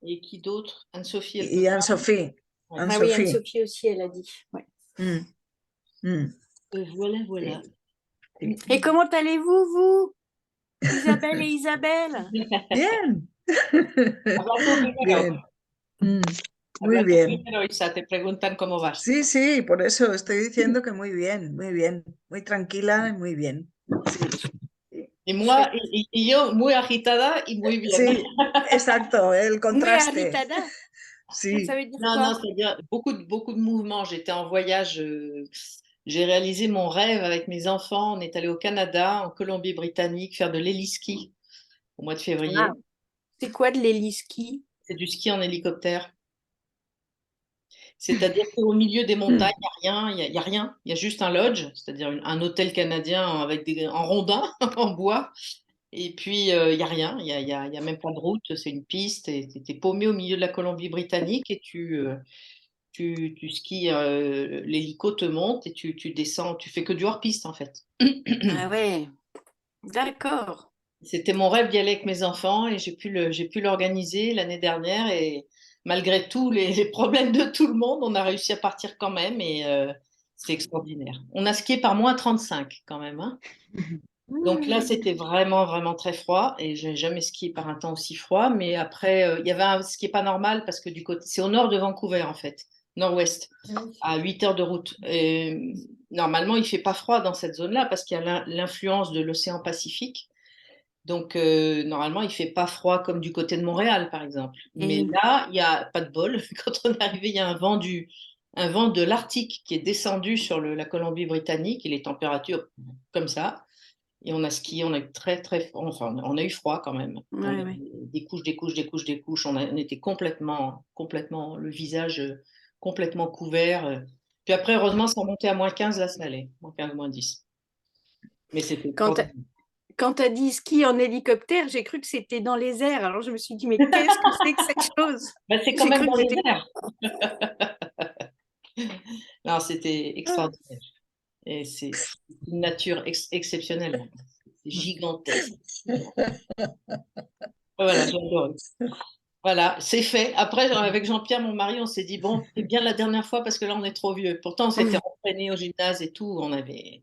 Et qui d'autre? Anne-Sophie, elle peut y pas. Anne-Sophie. Ouais. Ah oui, Anne-Sophie. Anne-Sophie aussi, elle a dit. Ouais. Mm, mm, Voilà, voilà. sí, sí. Et comment allez-vous, vous, Isabelle et Isabelle? Bien. Habla tú primero. Bien. Mm, muy Habla tú bien. primero, Isa, te preguntan cómo vas. Sí, sí, por eso estoy diciendo que muy bien, muy tranquila y muy bien. Sí, sí, Y, moi, Chouette. y yo muy agitada y muy bien. sí, exacto, el Muy contraste. agitada. Ça Sí, veut dire Non, quoi? non, c'est-à-dire beaucoup de mouvements. J'étais en voyage, j'ai réalisé mon rêve avec mes enfants. On est allé au Canada, en Colombie-Britannique, faire de l'héliski au mois de février. Ah, c'est quoi de l'héliski? C'est du ski en hélicoptère. C'est-à-dire qu'au milieu des montagnes, il n'y a rien, y a rien. Il y a juste un lodge, c'est-à-dire un hôtel canadien avec en rondin, en bois. Et puis, il n'y a rien, il y a même pas de route, c'est une piste. Et tu es paumé au milieu de la Colombie-Britannique et tu skis, l'hélico te monte et tu descends, tu fais que du hors-piste en fait. Ah ouais, d'accord. C'était mon rêve d'y aller avec mes enfants et j'ai pu l'organiser l'année dernière et malgré tous les problèmes de tout le monde, on a réussi à partir quand même et c'est extraordinaire. On a skié par -35 quand même, hein. Donc là, c'était vraiment, vraiment très froid et j'ai jamais skié par un temps aussi froid. Mais après, il y avait ce qui est pas normal parce que du côté, c'est au nord de Vancouver en fait, nord-ouest, à 8 heures de route. Et normalement, il fait pas froid dans cette zone-là parce qu'il y a l'influence de l'océan Pacifique. Donc normalement, il fait pas froid comme du côté de Montréal, par exemple. Mais Et, là, il y a pas de bol. Quand on est arrivé, il y a un vent de l'Arctique qui est descendu sur la Colombie-Britannique et les températures comme ça. Et on a skié, on a eu enfin, on a eu froid quand même. On a ouais, ouais. eu des couches, des couches, des couches, des couches. On était complètement, le visage complètement couvert. Puis après, heureusement, ça montait à -15, là, ça allait. -15, -10. Mais c'était Quand, extraordinaire. quand tu as dit ski en hélicoptère, j'ai cru que c'était dans les airs. Alors je me suis dit, mais qu'est-ce que c'est que cette chose? Ben, c'est quand J'ai même cru dans que les c'était... airs. Non, c'était extraordinaire. Et c'est une nature exceptionnelle. C'est gigantesque. Voilà, j'adore. Voilà, c'est fait. Après, avec Jean-Pierre, mon mari, on s'est dit, bon, c'est bien la dernière fois parce que là, on est trop vieux. Pourtant, on s'était entraîné au gymnase et tout. Ouais,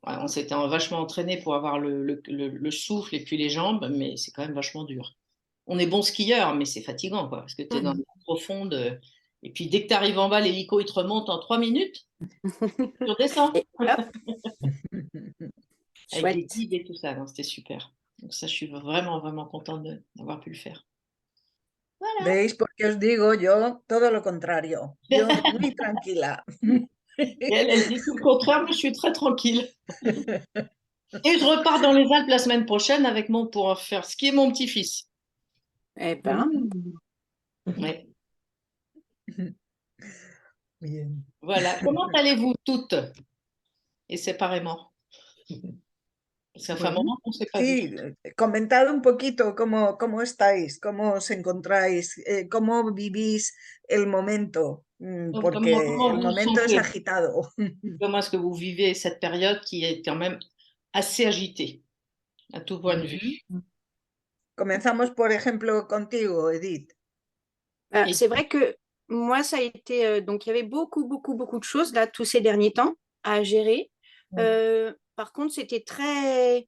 on s'était vachement entraîné pour avoir le souffle et puis les jambes, mais c'est quand même vachement dur. On est bon skieur, mais c'est fatigant, quoi, parce que tu es dans les eaux profondes. Et puis, dès que tu arrives en bas, l'hélico, il te remonte en 3 minutes. Tu redescends Et hop, avec des chouette. guides et tout ça. Non, c'était super. Donc ça, je suis vraiment, vraiment contente d'avoir pu le faire. Voilà. ¿veis? Porque os digo yo todo lo contrario. Yo muy tranquila. Et elle dit tout le contraire, mais je suis très tranquille. Et je repars dans les Alpes la semaine prochaine avec pour faire skier mon petit-fils. Eh ben, Ouais. Bien. Voilà. Comment allez-vous toutes et séparément? Ça fait un Bueno, moment qu'on ne s'est pas vu. sí, comentad un poquito cómo estáis, cómo os encontráis, cómo vivís el momento, Donc, porque comment el vous vous momento es sentez? agitado. Comment est-ce que vous vivez cette période qui est quand même assez agitée à tout point de Ujú. vue? Comenzamos, por ejemplo, contigo, Edith. Et c'est vrai que moi, ça a été... donc, il y avait beaucoup, beaucoup, beaucoup de choses là, tous ces derniers temps à gérer. Par contre, c'était très...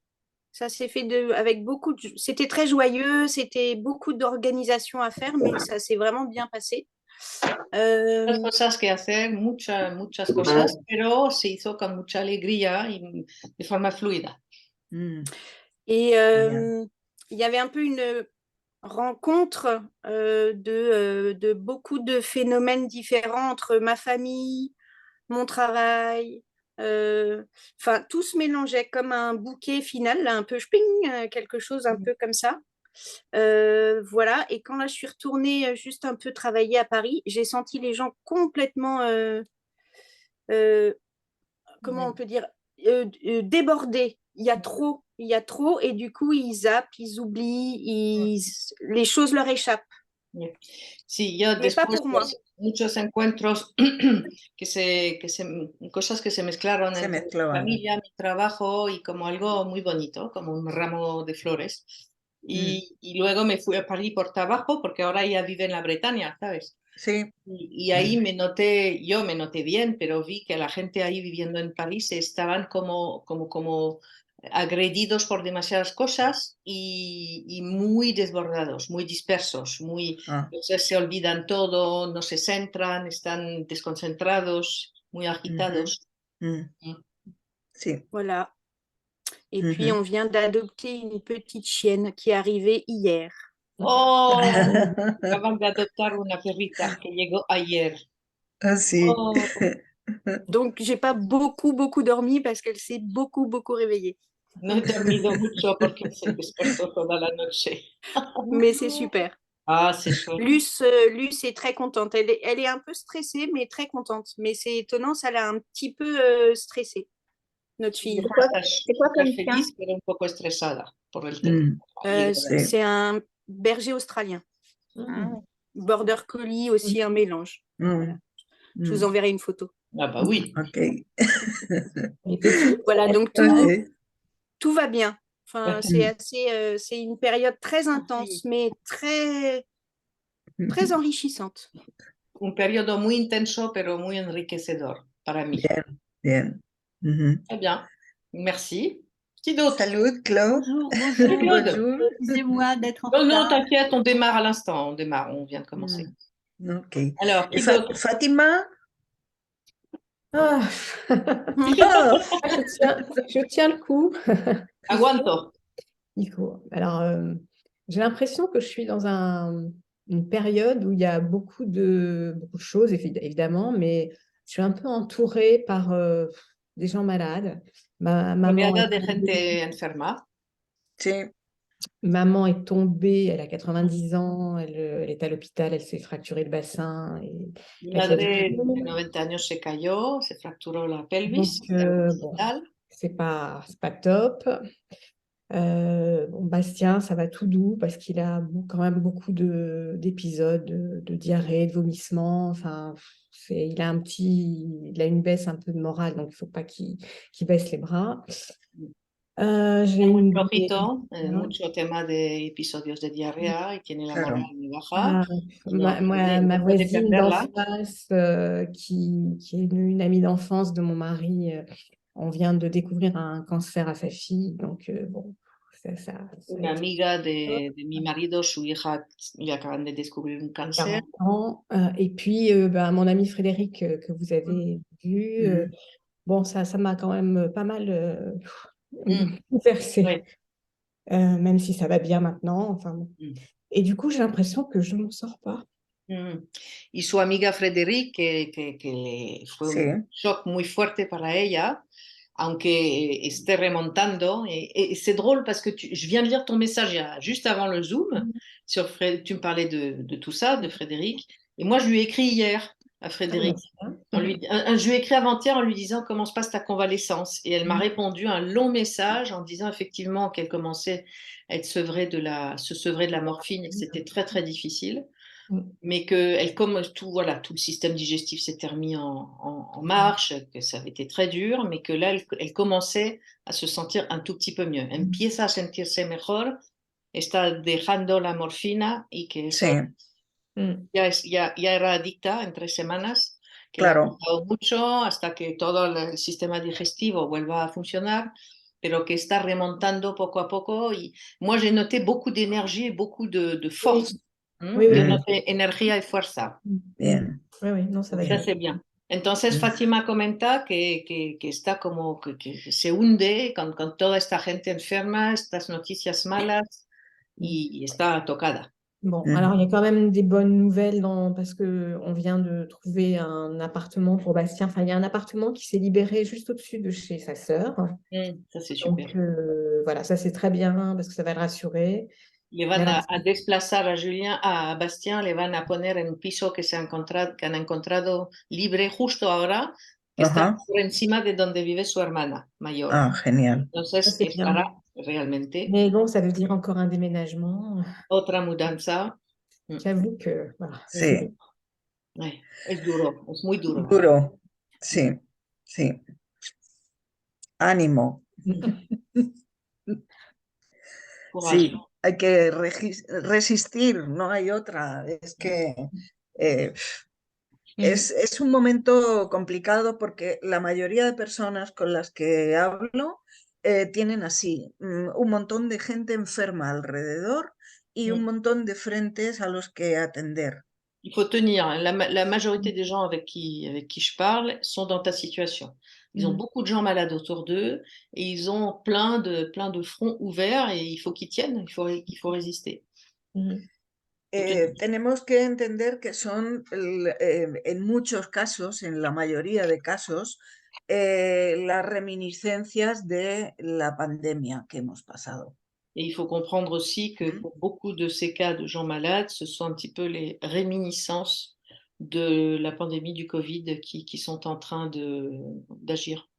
Ça s'est fait avec beaucoup de... C'était très joyeux, c'était beaucoup d'organisation à faire, mais ça s'est vraiment bien passé. muchas Euh, cosas que hacer, muchas cosas, pero se hizo con mucha alegría y de forma fluida. Mm, et genial. il y avait un peu une rencontre de beaucoup de phénomènes différents entre ma famille, mon travail. Enfin, tout se mélangeait comme un bouquet final, là, un peu sping, quelque chose un peu comme ça. Voilà, et quand là je suis retournée juste un peu travailler à Paris, j'ai senti les gens complètement, euh, comment on peut dire, débordés. Il y a trop, et du coup ils zappent, ils oublient, les choses leur échappent. Sí, yo Mais pas después pour moi. pues, muchos encuentros cosas que se mezclaron Se entre mi mezclaban. familia, mi trabajo y como algo muy bonito, como un ramo de flores. Y luego me fui a París por trabajo, porque ahora ya vive en la Bretaña, ¿sabes? Sí. Y ahí yo me noté bien, pero vi que la gente ahí viviendo en París estaban como agredidos por demasiadas cosas y muy desbordados, muy dispersos, Ah, entonces se olvidan todo, no se centran, están desconcentrados, muy agitados. mm, Mm. sí. Voilà. Et puis, on vient d'adopter une petite chienne qui est arrivée hier. Oh, acaban de adoptar una perrita que llegó ayer. Así. Oh, Donc, j'ai pas beaucoup dormi parce qu'elle s'est beaucoup réveillée. no he dormido mucho porque se despertó toda la noche. Mais c'est super. Ah, c'est chouette. Luce est très contente. Elle est un peu stressée, mais très contente. Mais c'est étonnant, ça l'a un petit peu stressée, notre fille. C'est quoi Súper comme chien? feliz, pero un poco estresada por el tema. Sí. C'est un berger australien. Ah, Border collie aussi, un mélange. Voilà. Je vous enverrai une photo. Ah bah oui. Ok. il est petit. Voilà, donc Ok. tout va bien. Enfin, c'est assez, c'est une période très Ah, intense, mais très enrichissante. Un periodo muy intenso, pero muy enriquecedor para mí. Bien, bien. Mhm. Très bien. Merci. Qui d'autre? Salud, Claude. Bonjour. Bonjour. Excusez-moi d'être en Non, non, retard. t'inquiète, on démarre à l'instant. On démarre, on vient de commencer. Ok. Alors, qui Et d'autre? Fatima? Ah. Oh, Je tiens le coup. Aguanto. Il faut. Alors, j'ai l'impression que je suis dans une période où il y a beaucoup de choses, évidemment, mais je suis un peu entourée par des gens malades. Ma maman Rodeada est de gente enferma. sí. Maman est tombée, elle a 90 ans, elle est à l'hôpital, elle s'est fracturé le bassin. Mi avec la madre de douleur. 90 años se cayó, se fracturó la pelvis, Donc, está en el bon, hospital. c'est pas top. Bon, Bastien, ça va tout doux parce qu'il a quand même beaucoup d'épisodes de diarrhée, de vomissements. Enfin, il a une baisse un peu de morale, donc il ne faut pas qu'il baisse les bras. J'ai Muy une... flojito, mucho tema de episodios de diarrea y tiene la Claro. moral muy baja. Ma No puede voisine d'en perderla. face, qui est une amie d'enfance de mon mari, on vient de découvrir un cancer à sa fille, donc bon, ça a Una été amiga de mi marido, su hija, le acaban de descubrir un cáncer. 40 ans. Et puis, mon ami Frédéric, que vous avez vu, bon, ça m'a quand même pas mal bouleversée, Ouais. même si ça va bien maintenant. Enfin, bon. Mm. Et du coup, j'ai l'impression que je ne m'en sors pas. Y su amiga Frédéric, que fue Sí. un shock muy fuerte para ella, aunque esté remontando. Et c'est drôle parce que je viens de lire ton message juste avant le Zoom. Tu me parlais de tout ça, de Frédéric. Et moi, je lui ai écrit hier à Frédéric. Je lui ai écrit avant-hier en lui disant comment se passe ta convalescence. Et elle m'a répondu un long message en disant effectivement qu'elle commençait à être se sevrer de la morphine et que c'était très, très difficile. Mais que comme tout le système digestif s'était remis en marche, que ça avait été très dur, mais que là, elle commençait à se sentir un tout petit peu mieux. Empieza a sentirse mejor, está dejando la morfina y que eso Sí. ya era adicta en 3 semanas, que le ha Claro. costado mucho hasta que todo el sistema digestivo vuelva a funcionar, pero que está remontando poco a poco. Y moi, j'ai noté beaucoup d'énergie et beaucoup de force. Oui, Yo noté energía y fuerza. Bien. Oui, non, ça va Ça, bien. c'est bien. Entonces, Fátima comenta que está como que se hunde con toda esta gente enferma, estas noticias malas, y está tocada. Bon, alors il y a quand même des bonnes nouvelles parce qu'on vient de trouver un appartement pour Bastien. Enfin, il y a un appartement qui s'est libéré juste au-dessus de chez sa sœur. Ça, c'est super. Donc voilà, ça c'est très bien parce que ça va le rassurer. Le van a desplazar a Bastien, le van a poner en un piso que han encontrado libre justo ahora, que está por encima de donde vive su hermana mayor. Ah, genial. Entonces, estará realmente Mais bon, ça veut dire encore un déménagement. otra mudanza. J'avoue que voilà. Sí. Es duro, es muy duro. Duro. Sí, sí. Ánimo. Courage. Sí, hay que resistir, no hay otra. Es que eh, es un momento complicado porque la mayoría de personas con las que hablo tienen así un montón de gente enferma alrededor y un montón de frentes a los que atender. Il faut tenir. La majorité des gens avec qui je parle sont dans ta situation. Ils ont beaucoup de gens malades autour d'eux et ils ont plein de fronts ouverts et il faut qu'ils tiennent, il faut résister. Tenemos que entender que son, en muchos casos, en la mayoría de casos, las reminiscencias de la pandemia que hemos pasado. Et il faut comprendre aussi que pour beaucoup de ces cas de gens malades, ce sont un petit peu les réminiscences de la pandémie du Covid qui sont en train d'agir.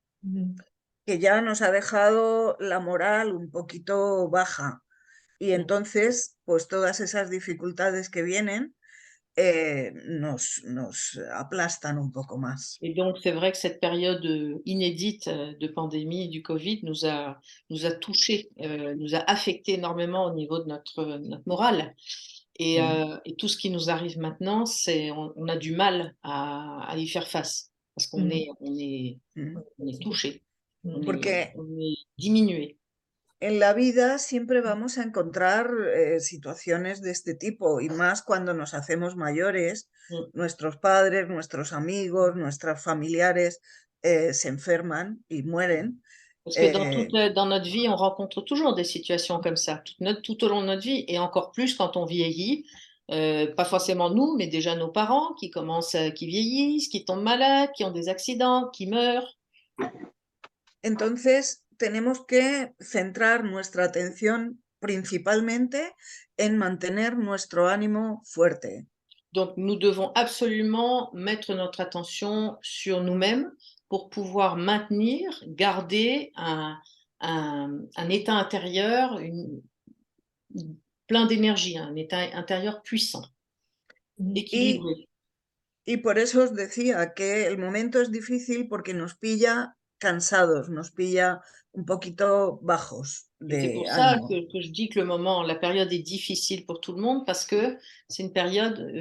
Que ya nos ha dejado la moral un poquito baja. Y entonces, pues todas esas dificultades que vienen nos aplastan un poco más. Et donc, c'est vrai que cette période inédite de pandémie du Covid nous a touchés, nous a affecté énormément au niveau de notre morale. Et tout ce qui nous arrive maintenant, on a du mal à y faire face parce qu'on est touché, Porque on est diminué. en la vida siempre vamos a encontrar situaciones de este tipo y más cuando nos hacemos mayores, nuestros padres, nuestros amigos, nuestros familiares se enferman y mueren. Parce que dans notre vie, on rencontre toujours des situations comme ça, tout au long de notre vie, et encore plus quand on vieillit, pas forcément nous, mais déjà nos parents qui vieillissent, qui tombent malades, qui ont des accidents, qui meurent. Entonces, tenemos que centrar nuestra atención principalmente en mantener nuestro ánimo fuerte. Donc, nous devons absolument mettre notre attention sur nous-mêmes pour pouvoir maintenir, garder un état intérieur plein d'énergie, un état intérieur puissant, équilibré. Y por eso os decía que el momento es difícil porque nos pilla cansados, nos pilla un poquito bajos C'est pour de ça ánimo. que je dis que la période est difficile pour tout le monde parce que c'est une période,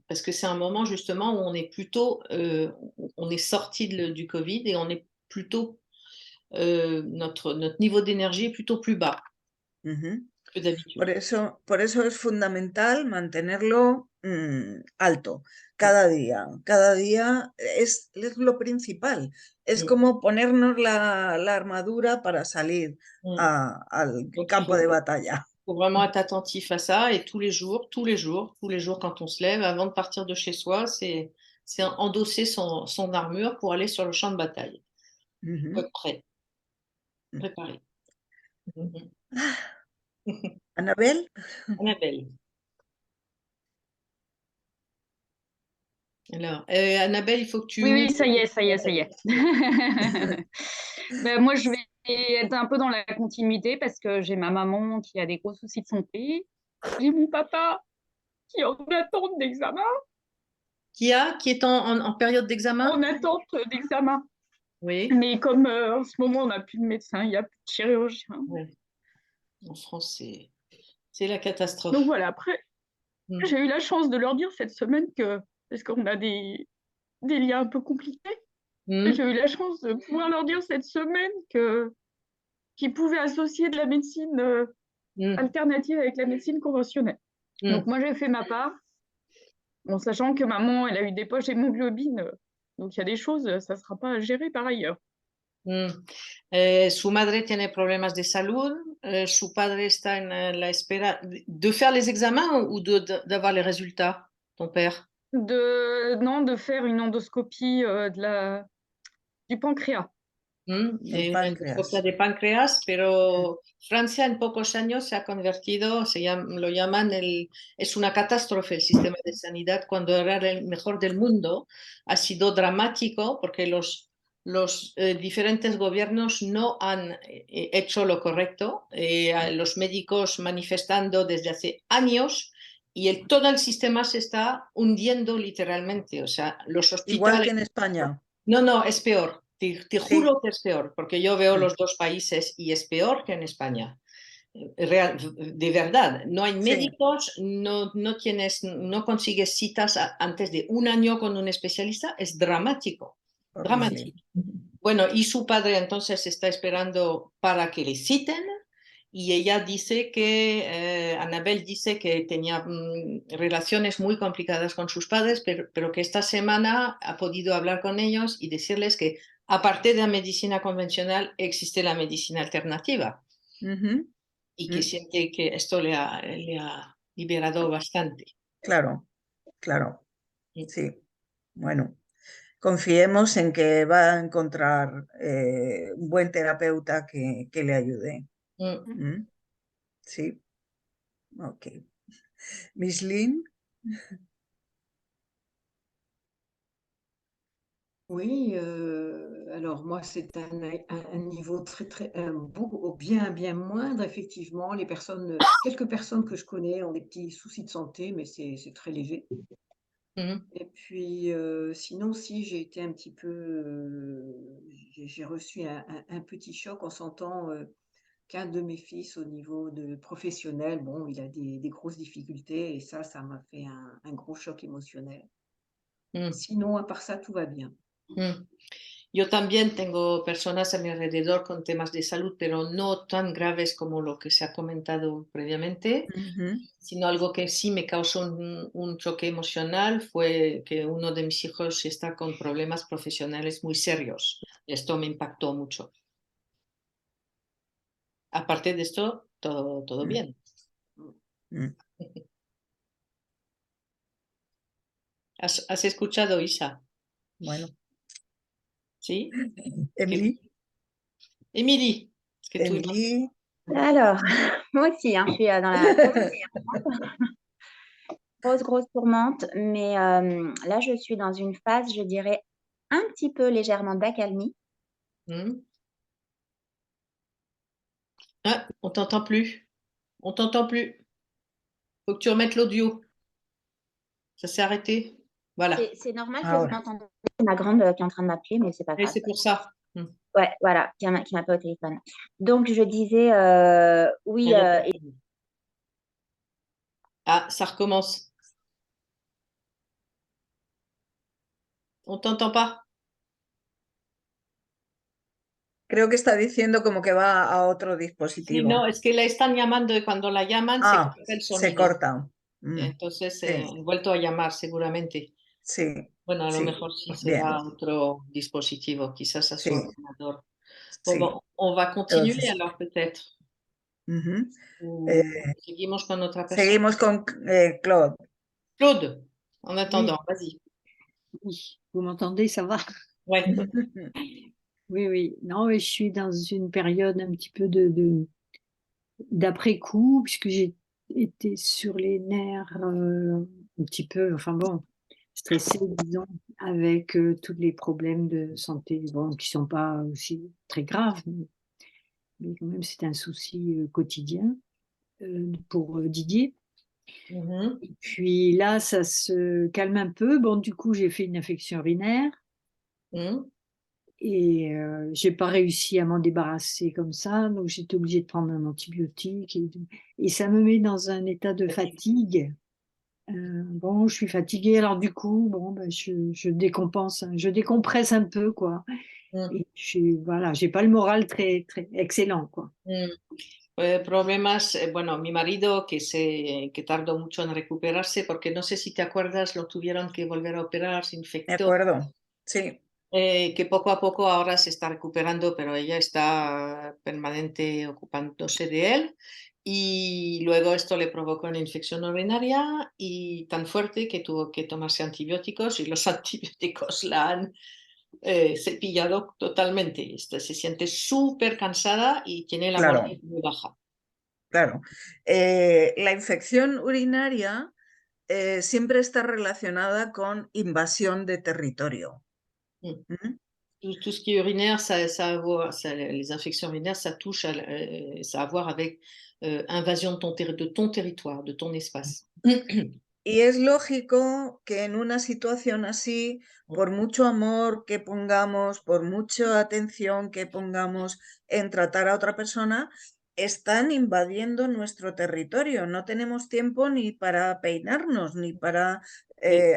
parce que c'est un moment justement où on est plutôt, on est sorti du Covid et on est plutôt, notre niveau d'énergie est plutôt plus bas que d'habitude. Por eso es fundamental mantenerlo alto cada día. Cada día es lo principal. Es como ponernos la armadura para salir al campo de batalla. Il faut vraiment être attentif à ça et tous les jours, quand on se lève, avant de partir de chez soi, c'est endosser son armure pour aller sur le champ de bataille. Faut être prêt, préparé. Annabelle? Annabelle. Alors, Annabelle, il faut que tu... Oui, ça y est. Ben, moi, je vais être un peu dans la continuité parce que j'ai ma maman qui a des gros soucis de santé. J'ai mon papa qui est en attente d'examen. Qui est en période d'examen? En attente d'examen. Oui. Mais comme en ce moment, on n'a plus de médecin, il n'y a plus de chirurgien. Ouais. En France, c'est la catastrophe. Donc voilà, après, j'ai eu la chance de leur dire cette semaine que, parce qu'on a des liens un peu compliqués, j'ai eu la chance de pouvoir leur dire cette semaine qu'ils pouvaient associer de la médecine alternative avec la médecine conventionnelle. Donc moi, j'ai fait ma part, en sachant que maman, elle a eu des poches d'hémoglobine, donc il y a des choses, ça ne sera pas à gérer par ailleurs. Su madre tiene problemas de salud, su padre está en la espera de faire les examens ou d'avoir les résultats, ton père? De faire une endoscopie du pancréas. Endoscopia de páncreas, pero Francia en pocos años se ha convertido, lo llaman es una catástrofe el sistema de sanidad. Cuando era el mejor del mundo, ha sido dramático porque los diferentes gobiernos no han hecho lo correcto, los médicos manifestando desde hace años y todo el sistema se está hundiendo literalmente. O sea, los hospitales... Igual que en España. No, es peor. Te juro que es peor, porque yo veo los dos países y es peor que en España. de verdad. No hay Sí. médicos, no consigues citas antes de un año con un especialista. Es dramático, dramático. Bueno, y su padre entonces está esperando para que le citen y ella dice que, Anabel dice que tenía relaciones muy complicadas con sus padres, pero que esta semana ha podido hablar con ellos y decirles que aparte de la medicina convencional existe la medicina alternativa y que siente que esto le ha liberado bastante. Claro, claro, sí. Bueno, confiemos en que va a encontrar un buen terapeuta que le ayude. Sí, ok. Miss Lynn. Oui, alors moi c'est un niveau bien moindre, effectivement. Quelques personnes que je connais ont des petits soucis de santé, mais c'est très léger. Et puis sinon, si j'ai été un petit peu, j'ai reçu un petit choc en sentant qu'un de mes fils au niveau professionnel, bon, il a des grosses difficultés et ça m'a fait un gros choc émotionnel. Sinon, à part ça, tout va bien. Yo también tengo personas a mi alrededor con temas de salud, pero no tan graves como lo que se ha comentado previamente, sino algo que sí me causó un choque emocional fue que uno de mis hijos está con problemas profesionales muy serios. Esto me impactó mucho. Aparte de esto, todo bien. ¿Has escuchado, Isa? Bueno. ¿Sí? Émilie. Émilie, est-ce que Émilie. Alors, moi aussi, je suis dans la grosse tourmente, mais là, je suis dans une phase, je dirais, un petit peu légèrement d'accalmie. Ah, on t'entend plus. On t'entend plus. Faut que tu remettes l'audio. Ça s'est arrêté. Voilà. C'est normal que vous m'entendiez. C'est ma grande qui est en train de m'appeler, mais c'est pas grave. C'est pour ça. Ouais, voilà, qui m'appelle au téléphone. Donc, je disais, oui. Ah, ça recommence. On t'entend pas. Creo que está diciendo como que va a otro dispositivo. Sí, no, es que la están llamando y cuando la llaman se corta el sonido. Se corta. Entonces han vuelto a llamar seguramente. Sí. Bueno, a lo mejor sí será otro dispositivo, quizás a su ordenador. Bon, on va continuer alors peut-être. Seguimos con otra persona. Seguimos con Claude. Claude, en attendant, vas-y. Oui, vous m'entendez, ça va? Ouais. Oui. Non, mais je suis dans une période un petit peu d'après-coup, puisque j'ai été sur les nerfs un petit peu, enfin bon, stressée, disons, avec tous les problèmes de santé, bon, qui ne sont pas aussi très graves, mais quand même, c'est un souci quotidien pour Didier. Et puis là, ça se calme un peu. Bon, du coup, j'ai fait une infection urinaire. Et j'ai pas réussi à m'en débarrasser comme ça, donc j'étais obligée de prendre un antibiotique et ça me met dans un état de fatigue. Bon, je suis fatiguée, alors du coup, bon, ben, je décompense, je décompresse un peu, quoi. Et voilà, j'ai pas le moral très, très excellent, quoi. Problemas, bueno, mi marido que tardó mucho en recuperarse, porque no sé si te acuerdas, lo tuvieron que volver a operar, se infectó. De acuerdo, sí. Que poco a poco ahora se está recuperando, pero ella está permanente ocupándose de él. Y luego esto le provocó una infección urinaria y tan fuerte que tuvo que tomarse antibióticos y los antibióticos la han cepillado totalmente. Se siente súper cansada y tiene la moral muy baja. Claro. La infección urinaria siempre está relacionada con invasión de territorio. Tout ce qui est urinaire, les infections urinaires, ça touche, ça a à voir avec invasion de ton territoire, de ton espace. Y es lógico que en una situación así, por mucho amor que pongamos, por mucha atención que pongamos en tratar a otra persona, están invadiendo nuestro territorio. No tenemos tiempo ni para peinarnos, ni para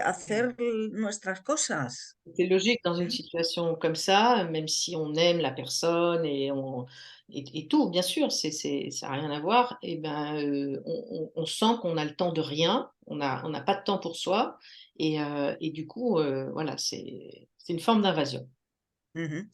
hacer nuestras cosas. C'est logique dans une situation comme ça, même si on aime la personne et tout, bien sûr, ça n'a rien à voir. Et ben, on sent qu'on a le temps de rien, on n'a pas de temps pour soi, et du coup, voilà, c'est une forme d'invasion. Ujú.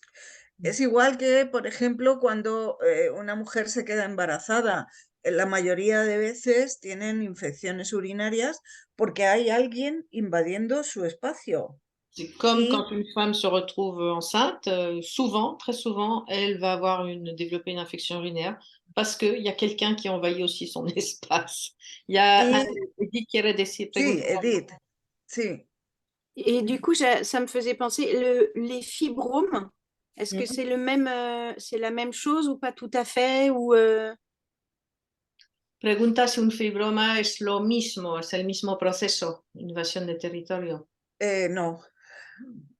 Es igual que, por ejemplo, cuando una mujer se queda embarazada, la mayoría de veces tienen infecciones urinarias porque hay alguien invadiendo su espacio. C'est comme Y quand une femme se retrouve enceinte, souvent, très souvent, elle va développer une infection urinaire parce qu'il y a quelqu'un qui envahit aussi son espace. Il y a Edith quiere decir, sí, Edith, sí. Et du coup, ça me faisait penser, les fibromes, est-ce que c'est c'est la même chose ou pas tout à fait ou Pregunta si un fibroma es lo mismo, es el mismo proceso, invasión de territorio. No.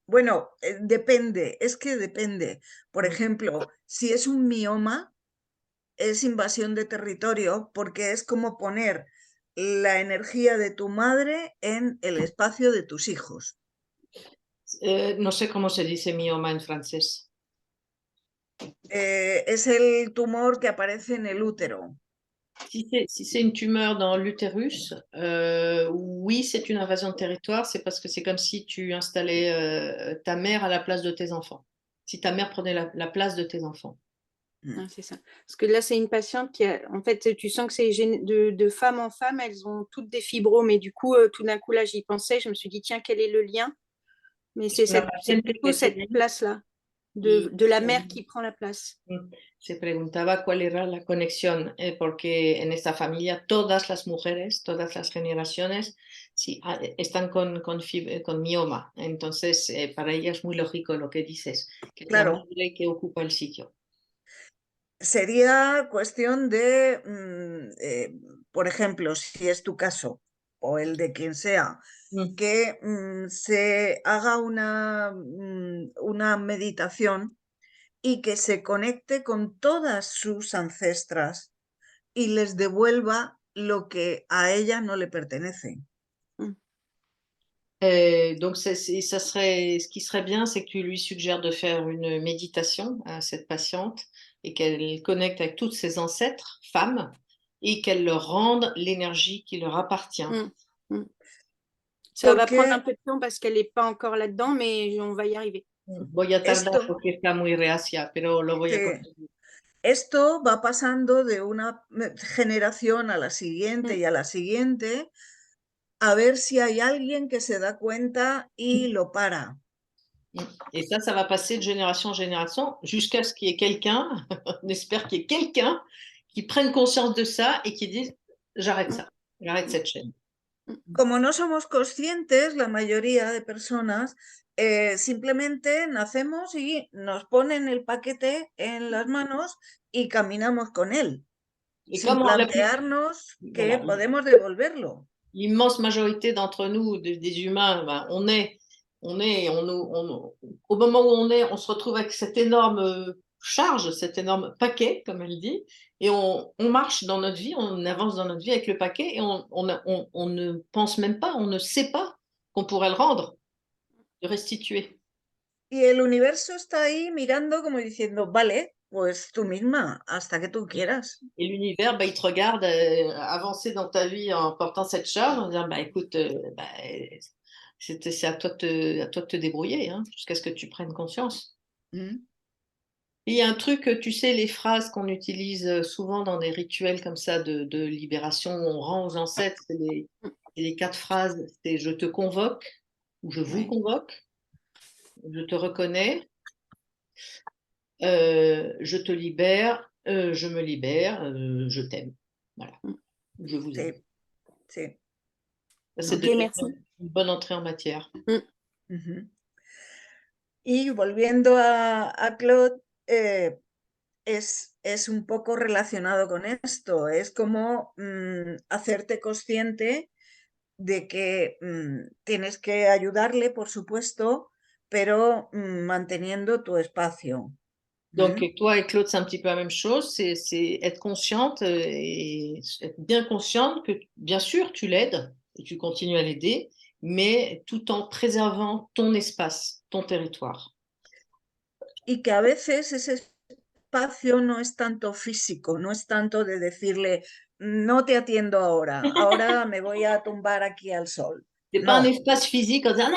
Bueno, depende, es que depende. Por ejemplo, si es un mioma, es invasión de territorio porque es como poner la energía de tu madre en el espacio de tus hijos. No sé cómo se dice mioma en francés. Es el tumor que aparece en el útero. Si c'est une tumeur dans l'utérus, oui, c'est une invasion de territoire. C'est parce que c'est comme si tu installais ta mère à la place de tes enfants. Si ta mère prenait la place de tes enfants. Ah, c'est ça. Parce que là, c'est une patiente qui a, en fait, tu sens que c'est de femme en femme, elles ont toutes des fibromes. Et du coup, tout d'un coup, là, j'y pensais, je me suis dit, tiens, quel est le lien? Mais c'est plutôt cette place-là, de la mère qui prend la place. Se preguntaba cuál era la conexión, porque en esta familia todas las mujeres, todas las generaciones, sí, están con mioma. Entonces, para ella es muy lógico lo que dices, que es la Claro. madre que ocupa el sitio. Sería cuestión de, por ejemplo, si es tu caso o el de quien sea, que se haga una meditación y que se conecte con todas sus ancestras y les devuelva lo que a ella no le pertenece. Donc, ça serait, ce qui serait bien, c'est que tu lui suggères de faire une méditation à cette patiente et qu'elle connecte avec toutes ses ancêtres, femmes, et qu'elle leur rende l'énergie qui leur appartient. Ça va prendre un peu de temps parce qu'elle n'est pas encore là-dedans, mais on va y arriver. Voy a tardar porque está muy reacia, pero lo voy a conseguir. Esto va pasando de una generación a la siguiente y a la siguiente, a ver si hay alguien que se da cuenta y lo para. Et ça va passer de génération en génération jusqu'à ce qu'il y ait quelqu'un, on espère qu'il y ait quelqu'un qui prenne conscience de ça et qui dise j'arrête ça, j'arrête cette chaîne. Como no somos conscientes, la mayoría de personas simplemente nacemos y nos ponen el paquete en las manos y caminamos con él, sin plantearnos que podemos devolverlo. L'immense majorité d'entre nous, des humains, ben, au moment où on se retrouve avec cette énorme charge, cet énorme paquet, comme elle dit, et on marche dans notre vie, on avance dans notre vie avec le paquet et on ne pense même pas, on ne sait pas qu'on pourrait le rendre, le restituer. Y el universo está ahí mirando como diciendo, vale, pues tú misma, hasta que tú quieras. Et l'univers, il te regarde avancer dans ta vie en portant cette charge, en disant, écoute, c'est à toi de te débrouiller, hein, jusqu'à ce que tu prennes conscience. Il y a un truc, tu sais, les phrases qu'on utilise souvent dans des rituels comme ça de libération, où on rend aux ancêtres, c'est les 4 phrases, c'est je te convoque, ou je vous convoque, je te reconnais, je te libère, je me libère, je t'aime. Voilà, je vous aime. Sí. C'est une bonne entrée en matière. Y volviendo a Claude, es un poco relacionado con esto, es como hacerte consciente de que tienes que ayudarle, por supuesto, pero manteniendo tu espacio. Donc, toi et Claude, c'est un petit peu la même chose. C'est être consciente et être bien consciente que, bien sûr, tu l'aides et tu continues à l'aider, mais tout en préservant ton espace, ton territoire. Y que a veces ese espacio no es tanto físico, no es tanto de decirle, no te atiendo ahora, ahora me voy a tumbar aquí al sol. C'est pas un espace physique en disant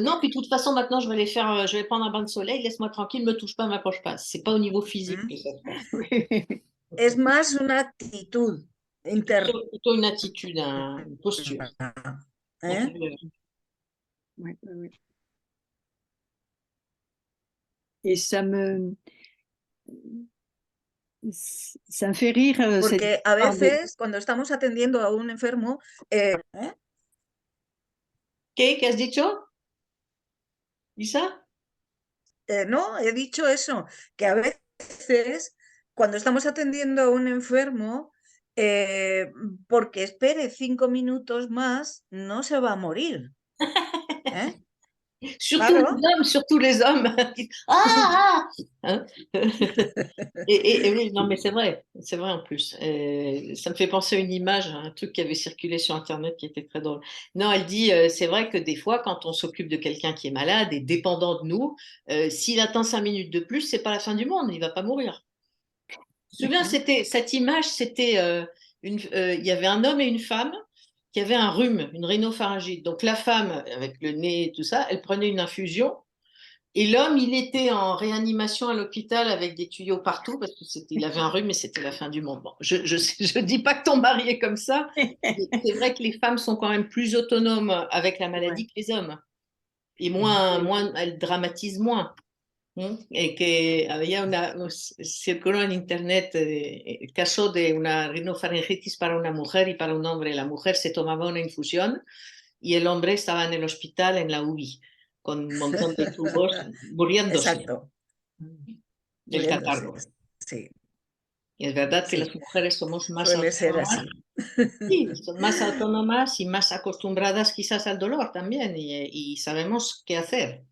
non, puis de toute façon maintenant je vais aller faire, je vais prendre un bain de soleil, laisse-moi tranquille, me touche pas, m'approche pas. C'est pas au niveau physique que ça se passe. Es más una actitud interna. C'est plutôt une attitude, une posture. ¿Eh? Ouais, ouais. Et ça me fait rire. Porque a veces, cuando estamos atendiendo a un enfermo, ¿Qué has dicho? ¿Lisa? No, he dicho eso, que a veces, cuando estamos atendiendo a un enfermo, porque espere 5 minutos más, no se va a morir. ¿Eh? Surtout les hommes. Ah, hein? Et oui, non, mais c'est vrai en plus. Ça me fait penser à une image, un truc qui avait circulé sur Internet qui était très drôle. Non, elle dit, c'est vrai que des fois, quand on s'occupe de quelqu'un qui est malade et dépendant de nous, s'il attend 5 minutes de plus, c'est pas la fin du monde, il va pas mourir. Je me souviens, cette image, il y avait un homme et une femme qui avaient un rhume, une rhinopharyngite. Donc la femme, avec le nez et tout ça, elle prenait une infusion. Et l'homme, il était en réanimation à l'hôpital avec des tuyaux partout parce qu'il avait un rhume et c'était la fin du monde. Bon, je dis pas que ton mari est comme ça. C'est vrai que les femmes sont quand même plus autonomes avec la maladie que les hommes. Et elles dramatisent moins. Y que circuló en internet el caso de una rinofaringitis para una mujer y para un hombre. La mujer se tomaba una infusión y el hombre estaba en el hospital en la UBI con un montón de tubos muriéndose. Exacto. Del catarro. Sí. Y es verdad que las mujeres somos más autónomas. Sí, son más autónomas y más acostumbradas quizás al dolor también y sabemos qué hacer.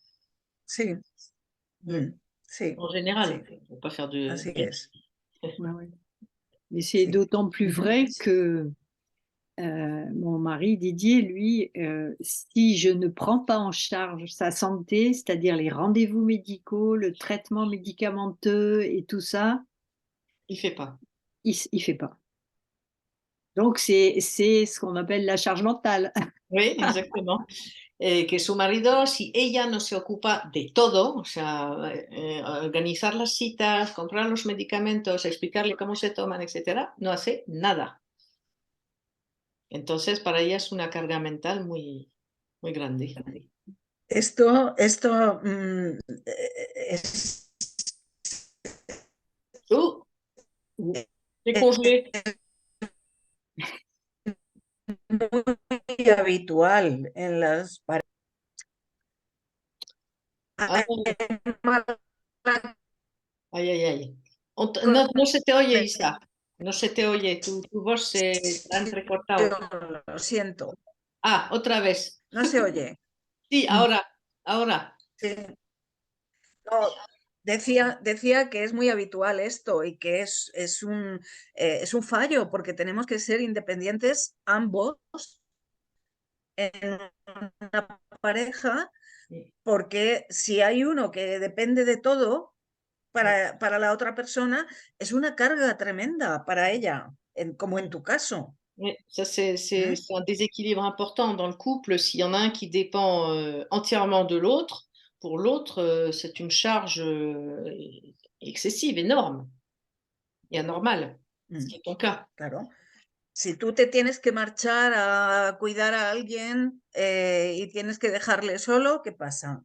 Sí. Sí. En général, il ne faut pas faire de... Así es. Ouais. Mais c'est d'autant plus vrai que mon mari Didier, lui, si je ne prends pas en charge sa santé, c'est-à-dire les rendez-vous médicaux, le traitement médicamenteux et tout ça, il fait pas. Il fait pas. Donc c'est ce qu'on appelle la charge mentale. Oui, exactement. Que su marido, si ella no se ocupa de todo, o sea, organizar las citas, comprar los medicamentos, explicarle cómo se toman, etcétera, no hace nada. Entonces, para ella es una carga mental muy, muy grande. Esto es ¿Qué congelé? Muy habitual en las parejas. Ay. No se te oye, Isa. No se te oye. Tu voz se ha entrecortado. Lo siento. Ah, otra vez. No se oye. Sí, ahora. Sí. No, decía que es muy habitual esto y que es un fallo porque tenemos que ser independientes ambos en una pareja, porque si hay uno que depende de todo para la otra persona, es una carga tremenda para ella, como en tu caso. Oui, ça c'est un déséquilibre important dans le couple. S'il y en a un qui dépend entièrement de l'autre, pour l'autre, c'est une charge excessive, énorme et anormale, ce qui est ton cas. Claro. Si tú te tienes que marchar a cuidar a alguien y tienes que dejarle solo, ¿qué pasa?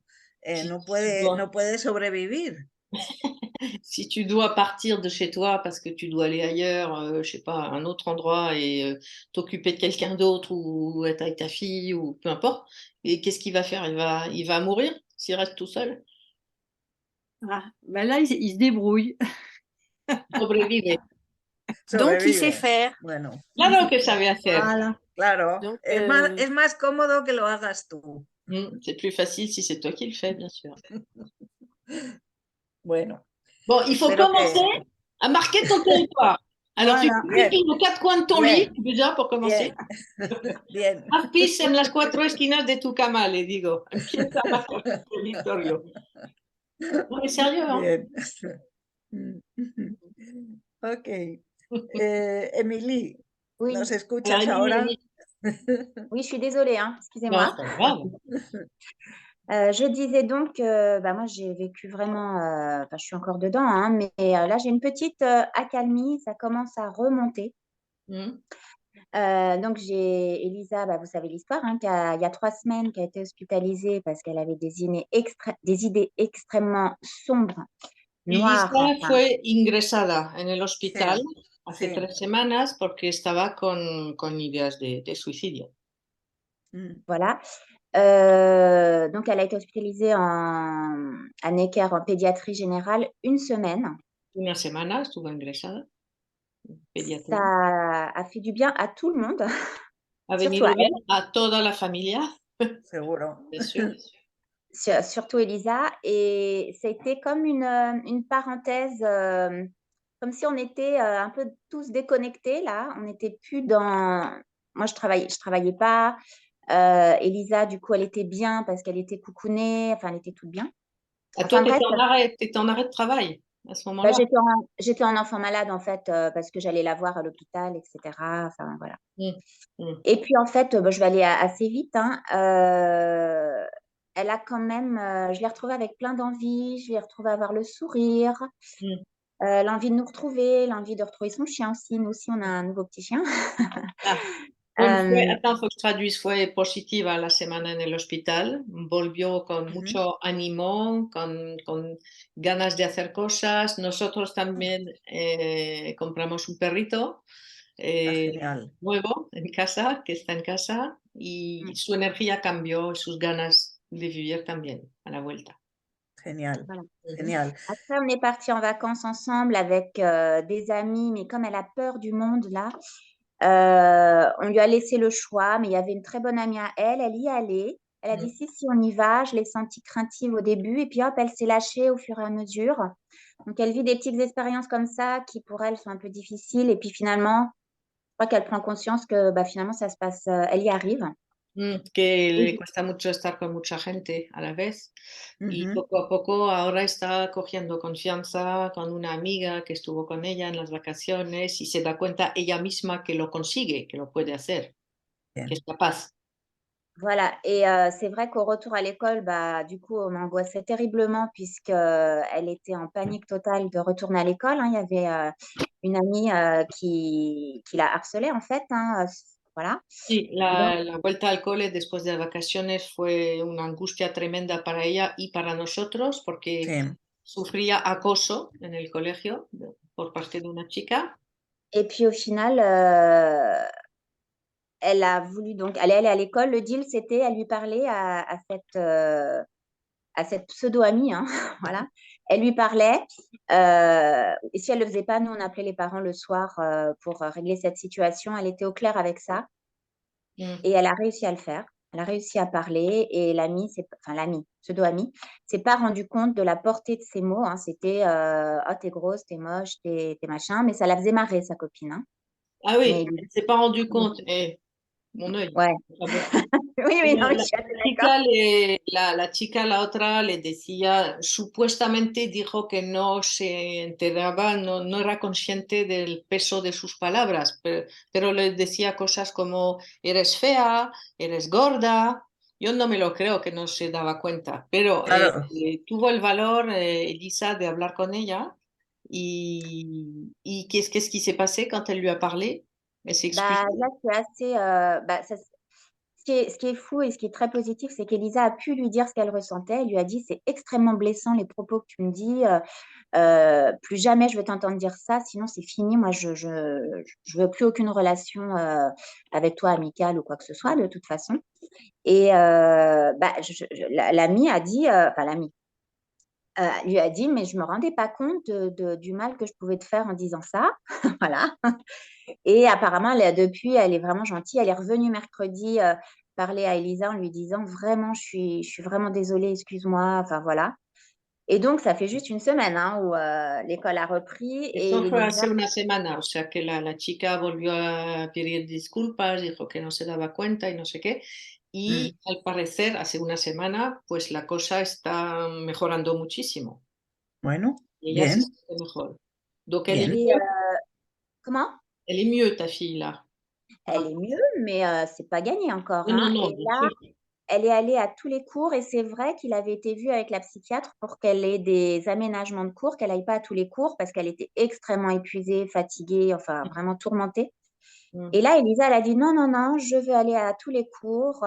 No puede sobrevivir. Si tu dois partir de chez toi parce que tu dois aller ailleurs, je sais pas, à un autre endroit et t'occuper de quelqu'un d'autre ou être avec ta fille ou peu importe, et qu'est-ce qu'il va faire? Il va mourir s'il reste tout seul? Ah, ben là, il se débrouille. Sobrevive. Donc, il sait faire. Bueno. Claro que sabe hacer. Voilà. Claro. Donc, es más cómodo que lo hagas tú. C'est plus facile si c'est toi qui le fais, bien sûr. Bueno, Bon, il faut Espero commencer que... à marquer ton territoire. Alors, tu Voilà. Bien, multiplies les 4 coins de ton bien, lit, déjà, pour commencer. bien, bien. Haz pis en las 4 esquinas de tu cama, le digo. Empieza a marcar tu territorio. No, mais sérieux, hein? Bien. Ok. Emily, Oui, ¿nos Alors, escuchas Émilie, ahora? Émilie. oui, je suis désolée, hein, Non, excusez-moi. c'est pas grave. Je disais donc, bah, moi j'ai vécu vraiment, enfin, je suis encore dedans, hein, mais là j'ai une petite accalmie, ça commence à remonter. Hmm. Donc j'ai Elisa, bah, vous savez l'histoire, hein, il y a 3 semaines, qui a été hospitalisée parce qu'elle avait des idées extrêmement sombres, noires, Elisa enfin, fue ingresada en el hospital Sí, hace sí. 3 semanas porque estaba con ideas de suicidio. voilà. Donc elle a été hospitalisée à Necker en pédiatrie générale 1 semaine. Una semana estuvo ingresada en pediatría. Ça a fait du bien à tout le monde, Ha surtout venido à bien a toda la familia, Seguro. bien sûr. surtout Elisa. Et ça a été comme une parenthèse, comme si on était un peu tous déconnectés là. On n'était plus dans. Moi, je travaillais pas. Elisa, du coup, elle était bien parce qu'elle était coucounée. Enfin, elle était toute bien. Ah, toi, Enfin tu bref, étais en arrêt de travail à ce bah, moment-là. j'étais en enfant malade en fait parce que j'allais la voir à l'hôpital, etc. Enfin voilà. Mm, mm. Et puis en fait, bah, je vais aller assez vite, hein. Elle a quand même, je l'ai retrouvée avec plein d'envie, je l'ai retrouvée avoir le sourire, Mm. l'envie de nous retrouver, l'envie de retrouver son chien aussi. Nous aussi, on a un nouveau petit chien. Ah, bueno, Euh, attends, faut que je traduise. Fue positiva la semana en el hospital. Volvió con mucho ánimo, con ganas de hacer cosas. Nosotros también compramos un perrito Genial. nuevo en casa, que está en casa, y su energía cambió, y sus ganas de vivir también a la vuelta. Genial. voilà. Genial. Après, on est partis en vacances ensemble avec des amis, mais comme elle a peur du monde là, on lui a laissé le choix, mais il y avait une très bonne amie à elle, elle y allait. Elle a dit si, on y va. Je l'ai sentie craintive au début, et puis hop, elle s'est lâchée au fur et à mesure. Donc, elle vit des petites expériences comme ça qui, pour elle, sont un peu difficiles. Et puis finalement, je crois qu'elle prend conscience que bah, finalement, ça se passe, elle y arrive. Que le Et- cuesta mucho estar con mucha gente a la vez y Ujú. poco a poco ahora está cogiendo confianza con una amiga que estuvo con ella en las vacaciones y se da cuenta ella misma que lo consigue, que lo puede hacer, Bien. que es capaz. Voilà. Et c'est vrai qu'au retour à l'école, bah, du coup, on m'angoissait terriblement puisque elle était en panique totale de retourner à l'école, hein. Il y avait une amie qui la harcelait en fait, hein, voilà. Sí, Donc, la vuelta al cole después de las vacaciones fue una angustia tremenda para ella y para nosotros porque Sí. sufría acoso en el colegio por parte de una chica. et puis au final, elle a voulu donc aller à l'école. Le deal, c'était elle lui parlait à cette pseudo-amie, hein, voilà. Elle lui parlait. Et si elle ne le faisait pas, nous, on appelait les parents le soir pour régler cette situation. Elle était au clair avec ça Mm. et elle a réussi à le faire. Elle a réussi à parler et l'amie, pseudo-amie, s'est pas rendu compte de la portée de ses mots, hein. C'était oh, t'es grosse, t'es moche, t'es machin, mais ça la faisait marrer, sa copine, hein. Ah oui, Mais elle ne s'est pas rendu compte. Mon œil. ouais, Ah bon. oui, oui, non, mais je suis assez d'accord. La chica, la otra, le decía, supuestamente dijo que no se enteraba, no era consciente del peso de sus palabras, pero le decía cosas como, eres fea, eres gorda. Yo no me lo creo que no se daba cuenta, pero Claro. tuvo el valor, Elisa, de hablar con ella. Y qu'est-ce qui s'est passé quand elle lui a parlé? Elle s'est Bah, excusée. là, c'est assez. Ce qui est fou et ce qui est très positif, c'est qu'Elisa a pu lui dire ce qu'elle ressentait. Elle lui a dit, c'est extrêmement blessant les propos que tu me dis. Plus jamais je vais t'entendre dire ça, sinon c'est fini. Moi, je veux plus aucune relation avec toi, amicale ou quoi que ce soit, de toute façon. Et bah, l'amie a dit, enfin l'amie lui a dit, mais je me rendais pas compte du mal que je pouvais te faire en disant ça. Voilà. Et apparemment, depuis, elle est vraiment gentille. Elle est revenue mercredi parler à Elisa en lui disant vraiment, je suis vraiment désolée, excuse-moi. Enfin, voilà. Et donc, ça fait juste une semaine hein, où l'école a repris et Esto fue Elisa, hace una semana, o sea que la chica volvió a pedir disculpas, dijo que no se daba cuenta y no sé qué. Mm. Y al parecer, hace una semana, pues la cosa está mejorando muchísimo. Bueno, Y ella se bien, siente mejor. Donc, bien. et, comment? elle est mieux, ta fille, là. Elle est mieux, mais c'est pas gagné encore. Non, non, Hein. non, Et bien là, sûr. elle est allée à tous les cours et c'est vrai qu'il avait été vu avec la psychiatre pour qu'elle ait des aménagements de cours, qu'elle n'aille pas à tous les cours parce qu'elle était extrêmement épuisée, fatiguée, enfin vraiment tourmentée. Mm. Et là, Elisa, elle a dit non, non, non, je veux aller à tous les cours.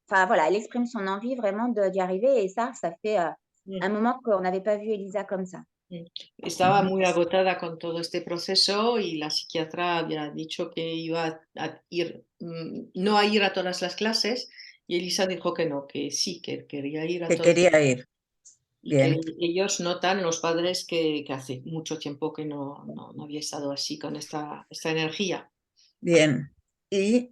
Enfin voilà, elle exprime son envie vraiment d'y arriver et ça fait Mm. un moment qu'on n'avait pas vu Elisa comme ça. Estaba muy agotada con todo este proceso y la psiquiatra había dicho que iba a ir, no a ir a todas las clases y Elisa dijo que no, que sí, que quería ir a Que todas quería ir. y que Bien, ellos notan, los padres, que hace mucho tiempo que no había estado así con esta energía. bien. Y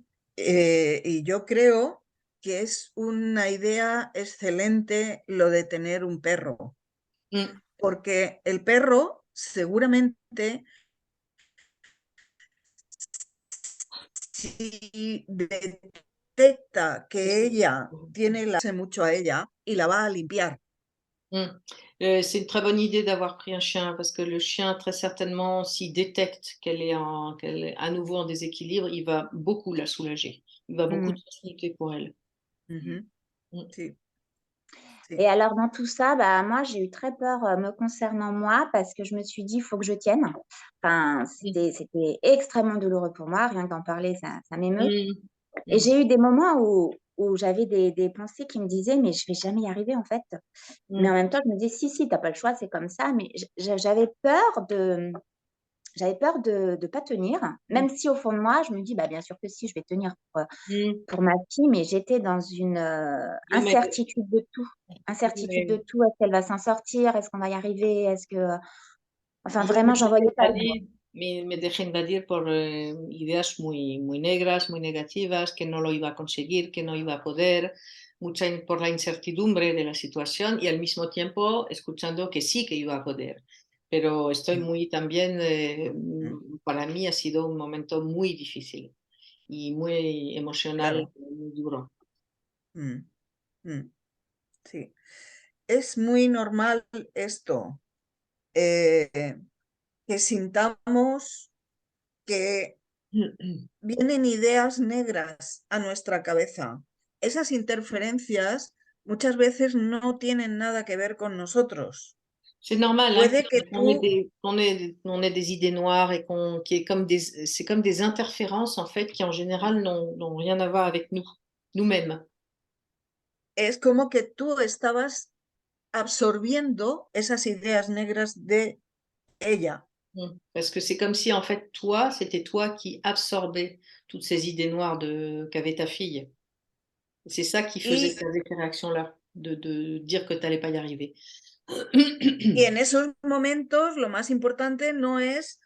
yo creo que es una idea excelente lo de tener un perro, Mm. porque el perro seguramente si detecta que ella tiene la hace mucho a ella y la va a limpiar. Mm. C'est une très bonne idée d'avoir pris un chien parce que le chien, très certainement, s'il détecte qu'elle est à nouveau en déséquilibre, il va beaucoup la soulager. Il va beaucoup Mm. de facilité pour elle. Ujú. Mm. Sí, sí. Et alors, dans tout ça, bah, moi, j'ai eu très peur me concernant moi parce que je me suis dit, il faut que je tienne. Enfin, c'était extrêmement douloureux pour moi. Rien que d'en parler, ça m'émeut. Mm. Et Mm. j'ai eu des moments où j'avais des pensées qui me disaient, mais je vais jamais y arriver en fait. Mais en Mm. même temps, je me disais, si, t'as pas le choix, c'est comme ça. Mais j'avais peur de pas tenir, même si au fond de moi, je me dis, bah, bien sûr que si, je vais tenir Mm. pour ma fille, mais j'étais dans une Non, mais, incertitude de tout. Incertitude de mais, tout. Est-ce qu'elle va s'en sortir? Est-ce qu'on va y arriver? Est-ce que... Enfin, yo vraiment, j'en voyais pas le bout. me dejé invadir por ideas muy negras, muy negativas, que no lo iba a conseguir, que no iba a poder, por la incertidumbre de la situación y al mismo tiempo escuchando que sí que iba a poder. Pero estoy muy también, para mí ha sido un momento muy difícil y muy emocional, Claro. muy duro. Mm, mm, sí. Es muy normal esto, que sintamos que vienen ideas negras a nuestra cabeza. Esas interferencias muchas veces no tienen nada que ver con nosotros. C'est normal hein, Puede que tú, qu'on ait des idées noires et c'est comme des interférences en fait qui en général n'ont rien à voir avec nous-mêmes. es como que tú estabas absorbiendo esas ideas negras de ella. Parce que c'est comme si en fait c'était toi qui absorbais toutes ces idées noires qu'avait ta fille. C'est ça qui faisait Y, que tu avais ces réactions-là, de dire que tu n'allais pas y arriver. y en esos momentos lo más importante no es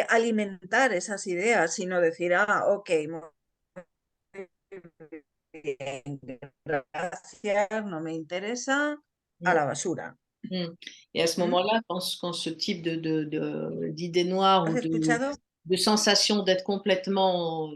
alimentar esas ideas, sino decir, ah, ok, muy bien, gracias, no me interesa, a la basura. Et à ce ¿Mm? moment-là, quand ce type d'idées noires ¿Has ou escuchado? de sensation d'être complètement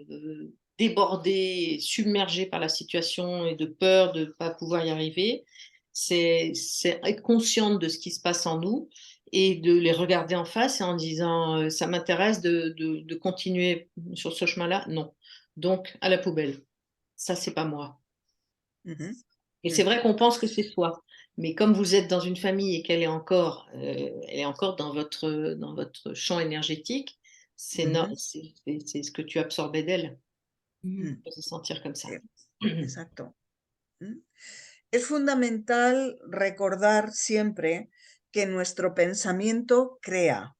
débordé, submergé par la situation et de peur de ne pas pouvoir y arriver, c'est être consciente de ce qui se passe en nous et de les regarder en face et en disant ça m'intéresse de continuer sur ce chemin-là. Non. Donc, à la poubelle. Ça, c'est pas moi. Ujú. Et c'est vrai qu'on pense que c'est soi. Mais comme vous êtes dans une famille et qu'elle elle est encore dans votre champ énergétique, Ujú. c'est ce que tu absorbais d'elle. Mm. De se sentir comme ça. Sí, exacto. ¿Mm? Es fundamental recordar siempre que nuestro pensamiento crea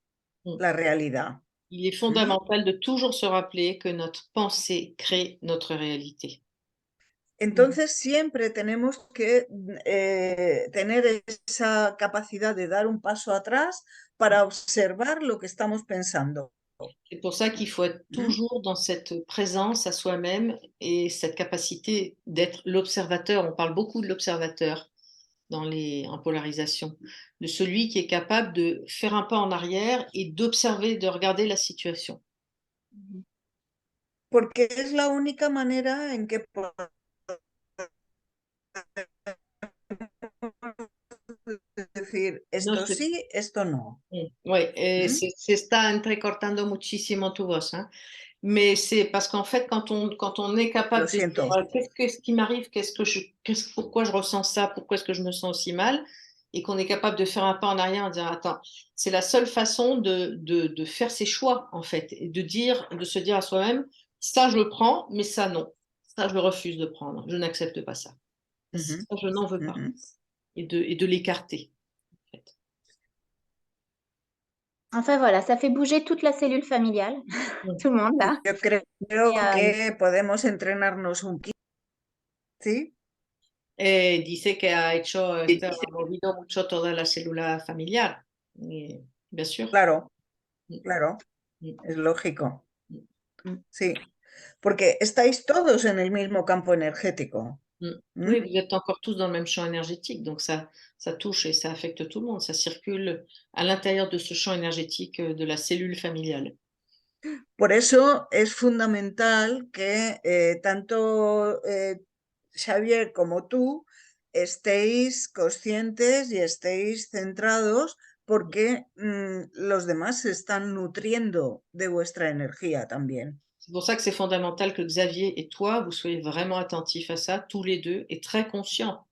Mm. la realidad. Il est ¿Mm? fondamental de toujours se rappeler que notre pensée crée notre réalité. Entonces siempre tenemos que tener esa capacidad de dar un paso atrás para observar lo que estamos pensando. C'est pour ça qu'il faut être ¿Mm? toujours dans cette présence à soi-même et cette capacité d'être l'observateur. On parle beaucoup de l'observateur. en polarisation, de celui qui est capable de faire un pas en arrière et d'observer, de regarder la situation. Porque es la única manera en que podemos decir esto No, sí, esto no. Oui, ¿Mm? se está entrecortando muchísimo tu voz, hein. Mais c'est parce qu'en fait, quand on est Lo capable de siento. dire qu'est-ce qui m'arrive, pourquoi je ressens ça, pourquoi est-ce que je me sens aussi mal, et qu'on est capable de faire un pas en arrière en disant attends, c'est la seule façon de faire ses choix en fait, et de se dire à soi-même ça je le prends, mais ça non, ça je le refuse de prendre, je n'accepte pas ça, ça je n'en veux pas, et de l'écarter en fait. Enfin voilà, ça fait bouger toute la cellule familiale, tout le monde là. Yo creo que podemos entrenarnos un poquito, ¿sí? Dice que ha movido mucho toda la célula familiar, bien sûr. Claro, claro, es lógico. Sí, porque estáis todos en el mismo campo energético. Oui, vous êtes encore tous dans le même champ énergétique, donc ça touche et ça affecte tout le monde, ça circule à l'intérieur de ce champ énergétique de la cellule familiale. Por eso es fundamental que tanto Xavier como tú estéis conscientes y estéis centrados porque los demás se están nutriendo de vuestra energía también. C'est pour ça que c'est fondamental que Xavier et toi, vous soyez vraiment attentifs à ça, tous les deux, et très conscients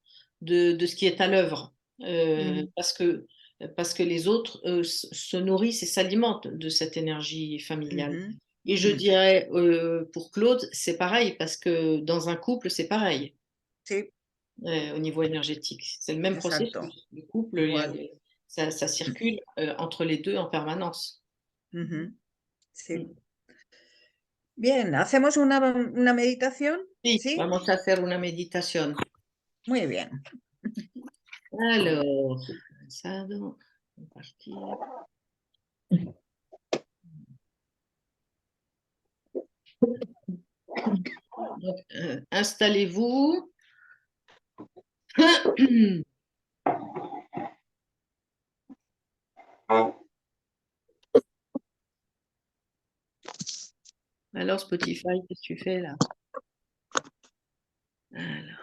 de ce qui est à l'œuvre. Parce que les autres se nourrissent et s'alimentent de cette énergie familiale. Et je dirais, pour Claude, c'est pareil, parce que dans un couple, c'est pareil. Sí. Au niveau énergétique. C'est le même Exacto. processus. Le couple, ça circule entre les deux en permanence. Sí. Bien, ¿hacemos una meditación? Sí, ¿Sí? vamos a hacer una meditación. Muy bien. Alors, pensado, compartir. Donc, installez-vous. Alors, Spotify, qu'est-ce que tu fais là? Alors.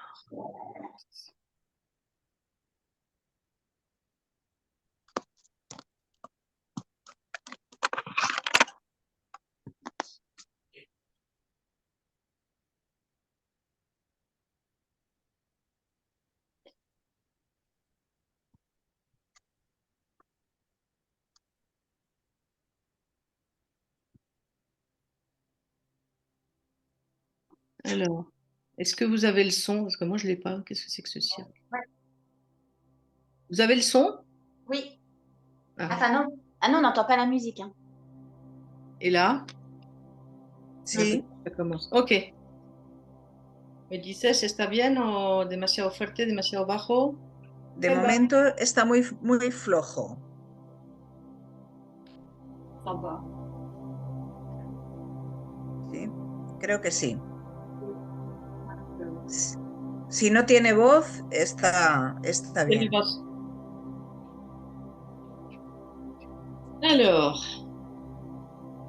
Alors, est-ce que vous avez le son? Parce que moi, je ne l'ai pas. Qu'est-ce que c'est que ce cirque? Ouais. Vous avez le son? Oui. Ah. Enfin non. Ah non, on n'entend pas la musique. Hein. Et là? Sí. Ah, ça commence. Ok. ¿Me dices, está bien o demasiado fuerte, demasiado bajo? De momento está muy, muy flojo. Sí, creo que sí. Si no tiene voz, está bien. Alors,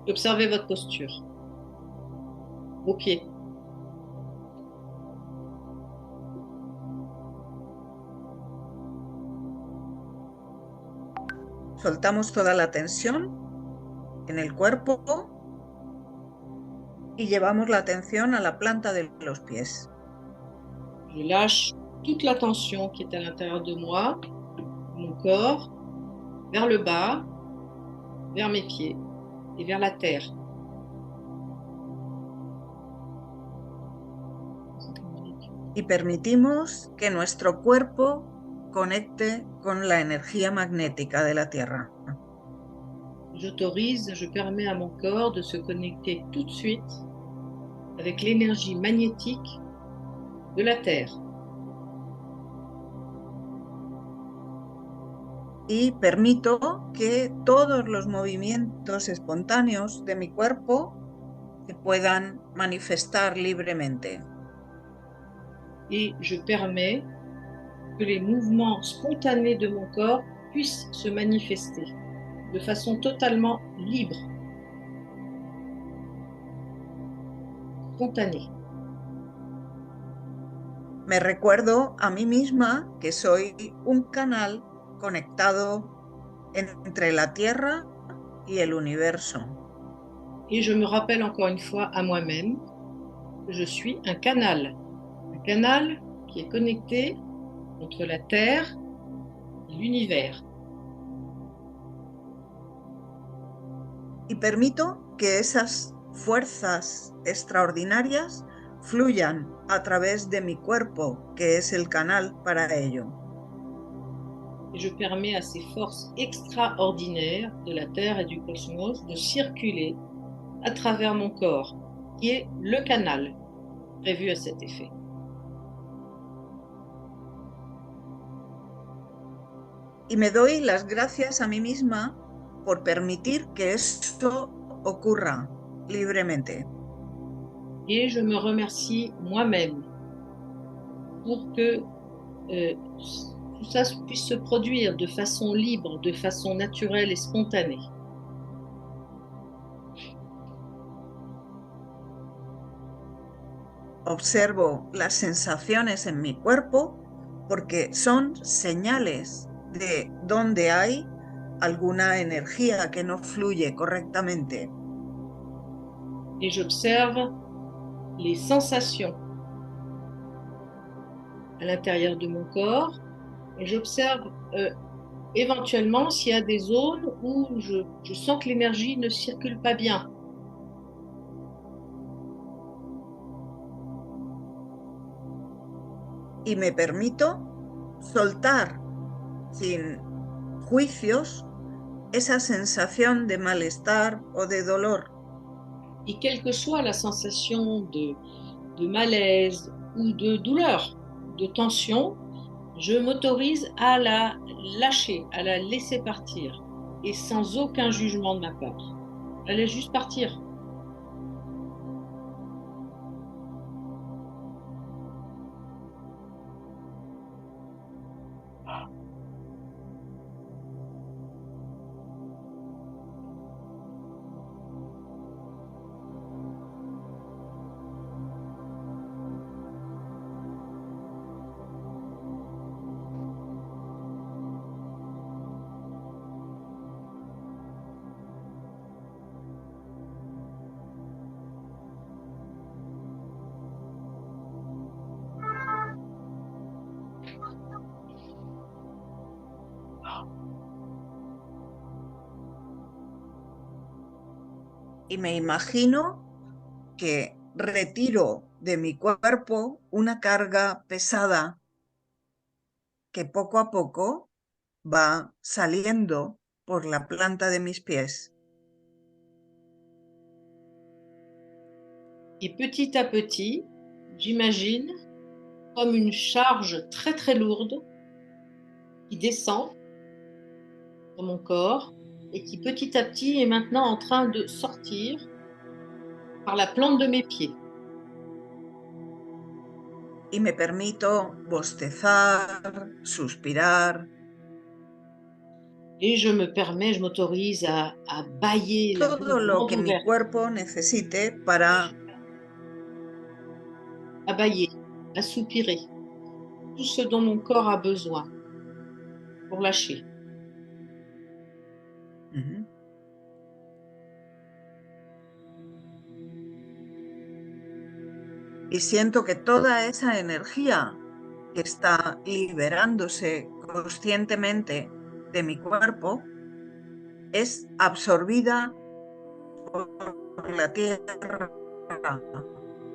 observez votre posture. Vos pieds. Soltamos toda la tensión en el cuerpo y llevamos la atención a la planta de los pies. Je lâche toute la tension qui est à l'intérieur de moi, mon corps, vers le bas, vers mes pieds et vers la terre. Y permitimos que nuestro cuerpo conecte con la energía magnética de la Tierra. J'autorise, je permets à mon corps de se connecter tout de suite avec l'énergie magnétique de la Terre. Y permito que todos los movimientos espontáneos de mi cuerpo se puedan manifestar libremente. Et je permets que les mouvements spontanés de mon corps puissent se manifester de façon totalement libre, spontanée. Me recuerdo a mí misma que soy un canal conectado entre la Tierra y el universo. Et je me rappelle encore une fois à moi-même que je suis un canal qui est connecté entre la Terre et l'univers. Y permito que esas fuerzas extraordinarias fluyan a través de mi cuerpo, que es el canal para ello. Et je permets à ces forces extraordinaires de la Terre et du cosmos de circuler à travers mon corps, qui est le canal prévu à cet effet. Y me doy las gracias a mí misma por permitir que esto ocurra libremente. Et je me remercie moi-même pour que tout ça puisse se produire de façon libre, de façon naturelle et spontanée. Observo las sensaciones en mi cuerpo porque son señales de dónde hay alguna energía que no fluye correctamente. Et j'observe les sensations à l'intérieur de mon corps et j'observe éventuellement s'il y a des zones où je sens que l'énergie ne circule pas bien. Y me permito soltar sin juicios esa sensación de malestar o de dolor. Et quelle que soit la sensation de malaise ou de douleur, de tension, je m'autorise à la lâcher, à la laisser partir, et sans aucun jugement de ma part. Elle laisse juste partir. Y me imagino que retiro de mi cuerpo una carga pesada que poco a poco va saliendo por la planta de mis pies. Et petit à petit, j'imagine comme une charge très très lourde qui descend dans mon corps et qui petit à petit est maintenant en train de sortir par la plante de mes pieds. Y me permito bostezar, suspirar. Et je me permets, je m'autorise à bâiller la Todo bouche lo grande que mi ouverte, cuerpo necesite para à bâiller, à soupirer, tout ce dont mon corps a besoin pour lâcher. Ujú. Y siento que toda esa energía que está liberándose conscientemente de mi cuerpo es absorbida por la tierra,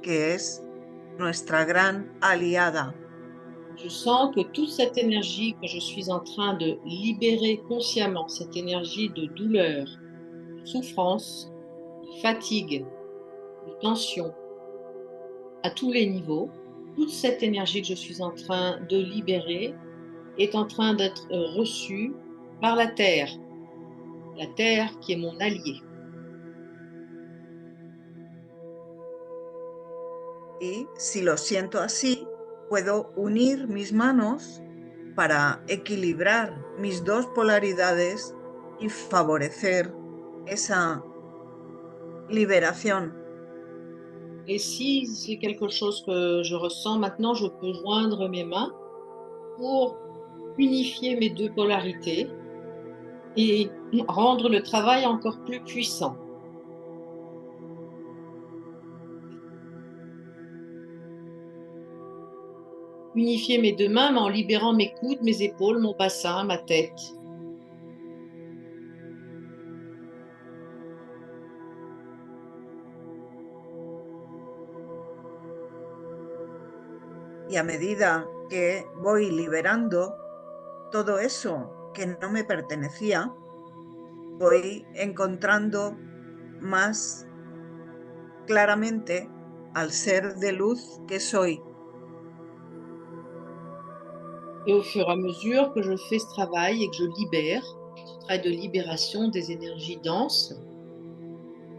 que es nuestra gran aliada. Je sens que toute cette énergie que je suis en train de libérer consciemment, cette énergie de douleur, de souffrance, de fatigue, de tension, à tous les niveaux, toute cette énergie que je suis en train de libérer est en train d'être reçue par la Terre qui est mon allié. Y si lo siento así, puedo unir mis manos para equilibrar mis dos polaridades y favorecer esa liberación. Et si c'est quelque chose que je ressens maintenant, je peux joindre mes mains pour unifier mes deux polarités et rendre le travail encore plus puissant. Unifier mes deux mains, mais en libérant mes coudes, mes épaules, mon bassin, ma tête. Y a medida que voy liberando todo eso que no me pertenecía, voy encontrando más claramente al ser de luz que soy. Et au fur et à mesure que je fais ce travail et que je libère, ce travail de libération des énergies denses,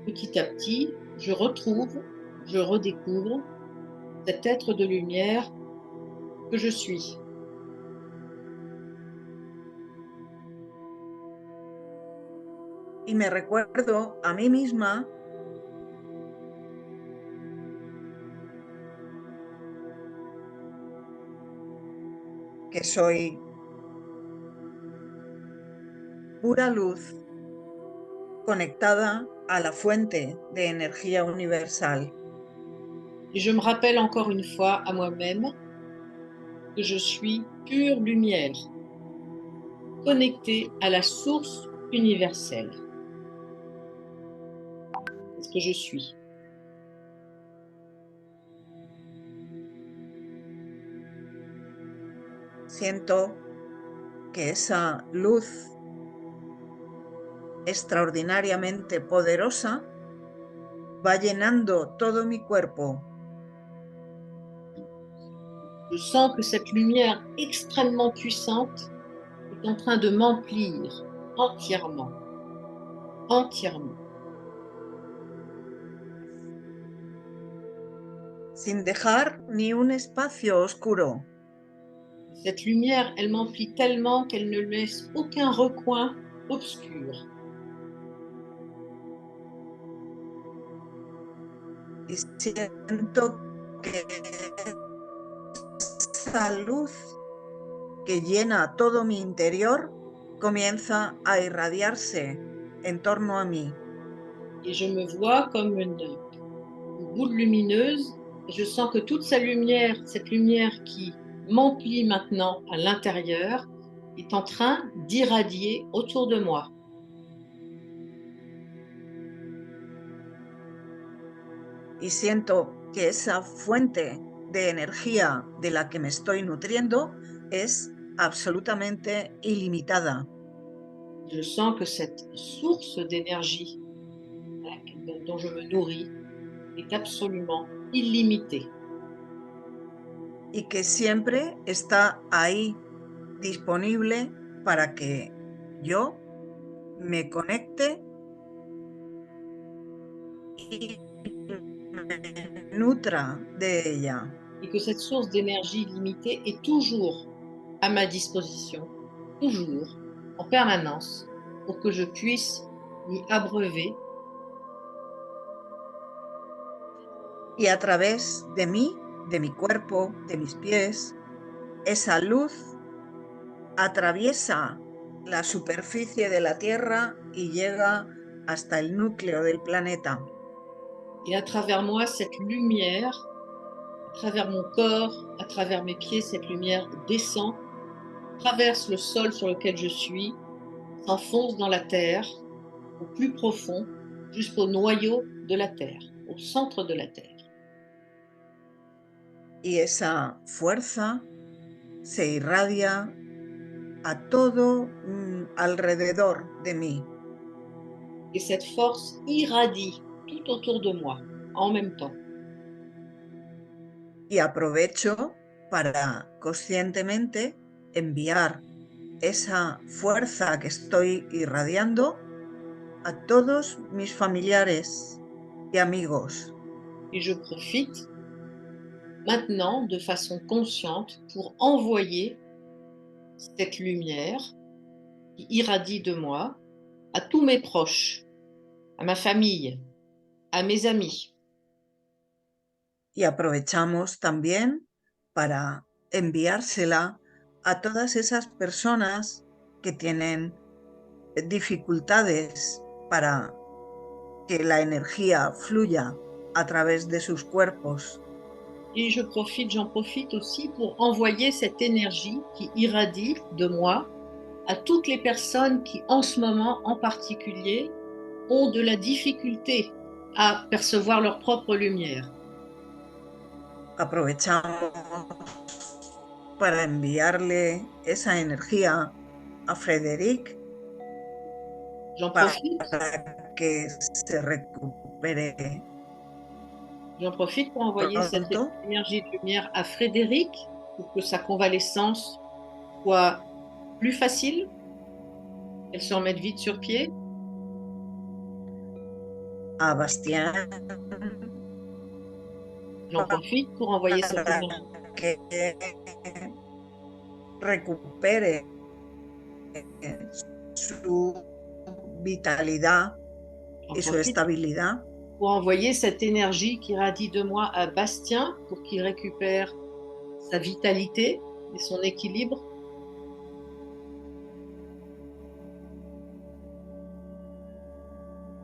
petit à petit, je retrouve, je redécouvre cet être de lumière que je suis. Y me recuerdo a mí misma que soy pura luz conectada a la fuente de energía universal. Et je me rappelle encore une fois à moi-même que je suis pure lumière, connectée à la source universelle. C'est ce que je suis. Siento que esa luz extraordinariamente poderosa va llenando todo mi cuerpo. Je sens que cette lumière extrêmement puissante est en train de m'emplir entièrement, entièrement. Sin dejar ni un espacio oscuro. Cette lumière, elle m'emplit tellement qu'elle ne laisse aucun recoin obscur. Y siento que esa luz que llena todo mi interior comienza a irradiarse en torno a mí. Et je me vois comme une boule lumineuse. Et je sens que toute sa lumière, cette lumière qui m'emplit maintenant à l'intérieur, est en train d'irradier autour de moi. Y siento que esa fuente de energía de la que me estoy nutriendo es absolutamente ilimitada. Je sens que cette source d'énergie dont je me nourris est absolument illimitée. Y que siempre está ahí disponible para que yo me conecte y me nutra de ella. Et que cette source d'énergie illimitée est toujours à ma disposition, toujours, en permanence, pour que je puisse m'y abreuver. Y a través de mí, de mi cuerpo, de mis pies, esa luz atraviesa la superficie de la Tierra y llega hasta el núcleo del planeta. Et à travers moi, cette lumière, à travers mon corps, à travers mes pieds, cette lumière descend, traverse le sol sur lequel je suis, s'enfonce dans la terre, au plus profond, jusqu'au noyau de la terre, au centre de la terre. Y esa fuerza se irradia a todo alrededor de mí. Et cette force irradie tout autour de moi, en même temps. Y aprovecho para conscientemente enviar esa fuerza que estoy irradiando a todos mis familiares y amigos. Et je profite maintenant de façon consciente pour envoyer cette lumière qui irradie de moi à tous mes proches, à ma famille, a mes amis. Y aprovechamos también para enviársela a todas esas personas que tienen dificultades para que la energía fluya a través de sus cuerpos. Et j'en profite aussi pour envoyer cette énergie qui irradie de moi à toutes les personnes qui, en ce moment en particulier, ont de la difficulté à percevoir leur propre lumière. Aprovechamos para enviarle esa energía a Frédéric J'en para profite, que se recupere j'en profite pour envoyer cette pronto énergie de lumière à Frédéric pour que sa convalescence soit plus facile, qu'elle se remette vite sur pied. a Bastien J'en profite pour envoyer cette para énergie que recupere su vitalidad J'en y su profite estabilidad pour envoyer cette énergie qui radie de moi à Bastien pour qu'il récupère sa vitalité et son équilibre.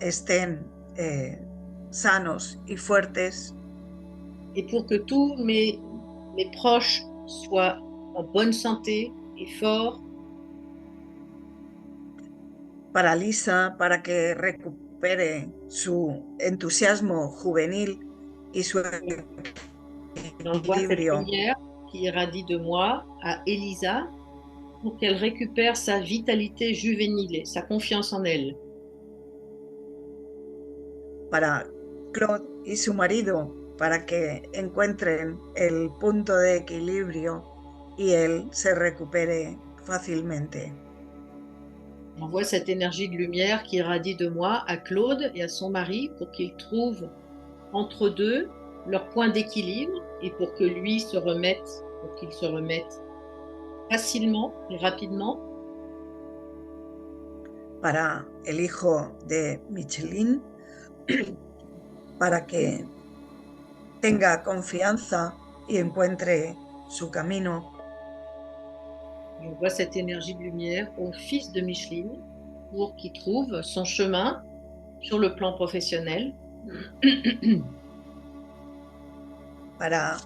estén sanos y fuertes Et pour que tous mes proches soient en bonne santé et forts. para Lisa, para que recupere su entusiasmo juvenil y su J'envoie cette equilibrio lumière qui irradie de moi à Elisa pour qu'elle récupère sa vitalité juvénile, sa confiance en elle. para Claude y su marido, para que encuentren el punto de equilibrio y él se recupere fácilmente. J'envoie cette énergie de lumière qui irradie de moi à Claude et à son mari pour qu'ils trouvent entre deux leur point d'équilibre et pour que lui se remette, pour qu'il se remette facilement et rapidement. Para el hijo de Micheline, para que tenga confianza y encuentre su camino. J'envoie cette énergie de lumière au fils de Micheline pour qu'il trouve son chemin sur le plan professionnel. Para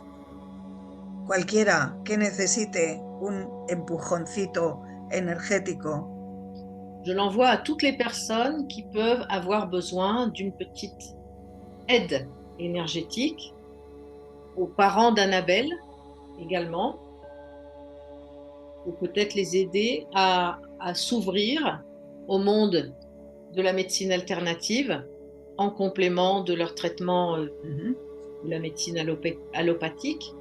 cualquiera que necesite un empujoncito energético. Je l'envoie à toutes les personnes qui peuvent avoir besoin d'une petite aide énergétique, aux parents d'Annabelle également, pour peut-être les aider à s'ouvrir au monde de la médecine alternative en complément de leur traitement de la médecine allopathique.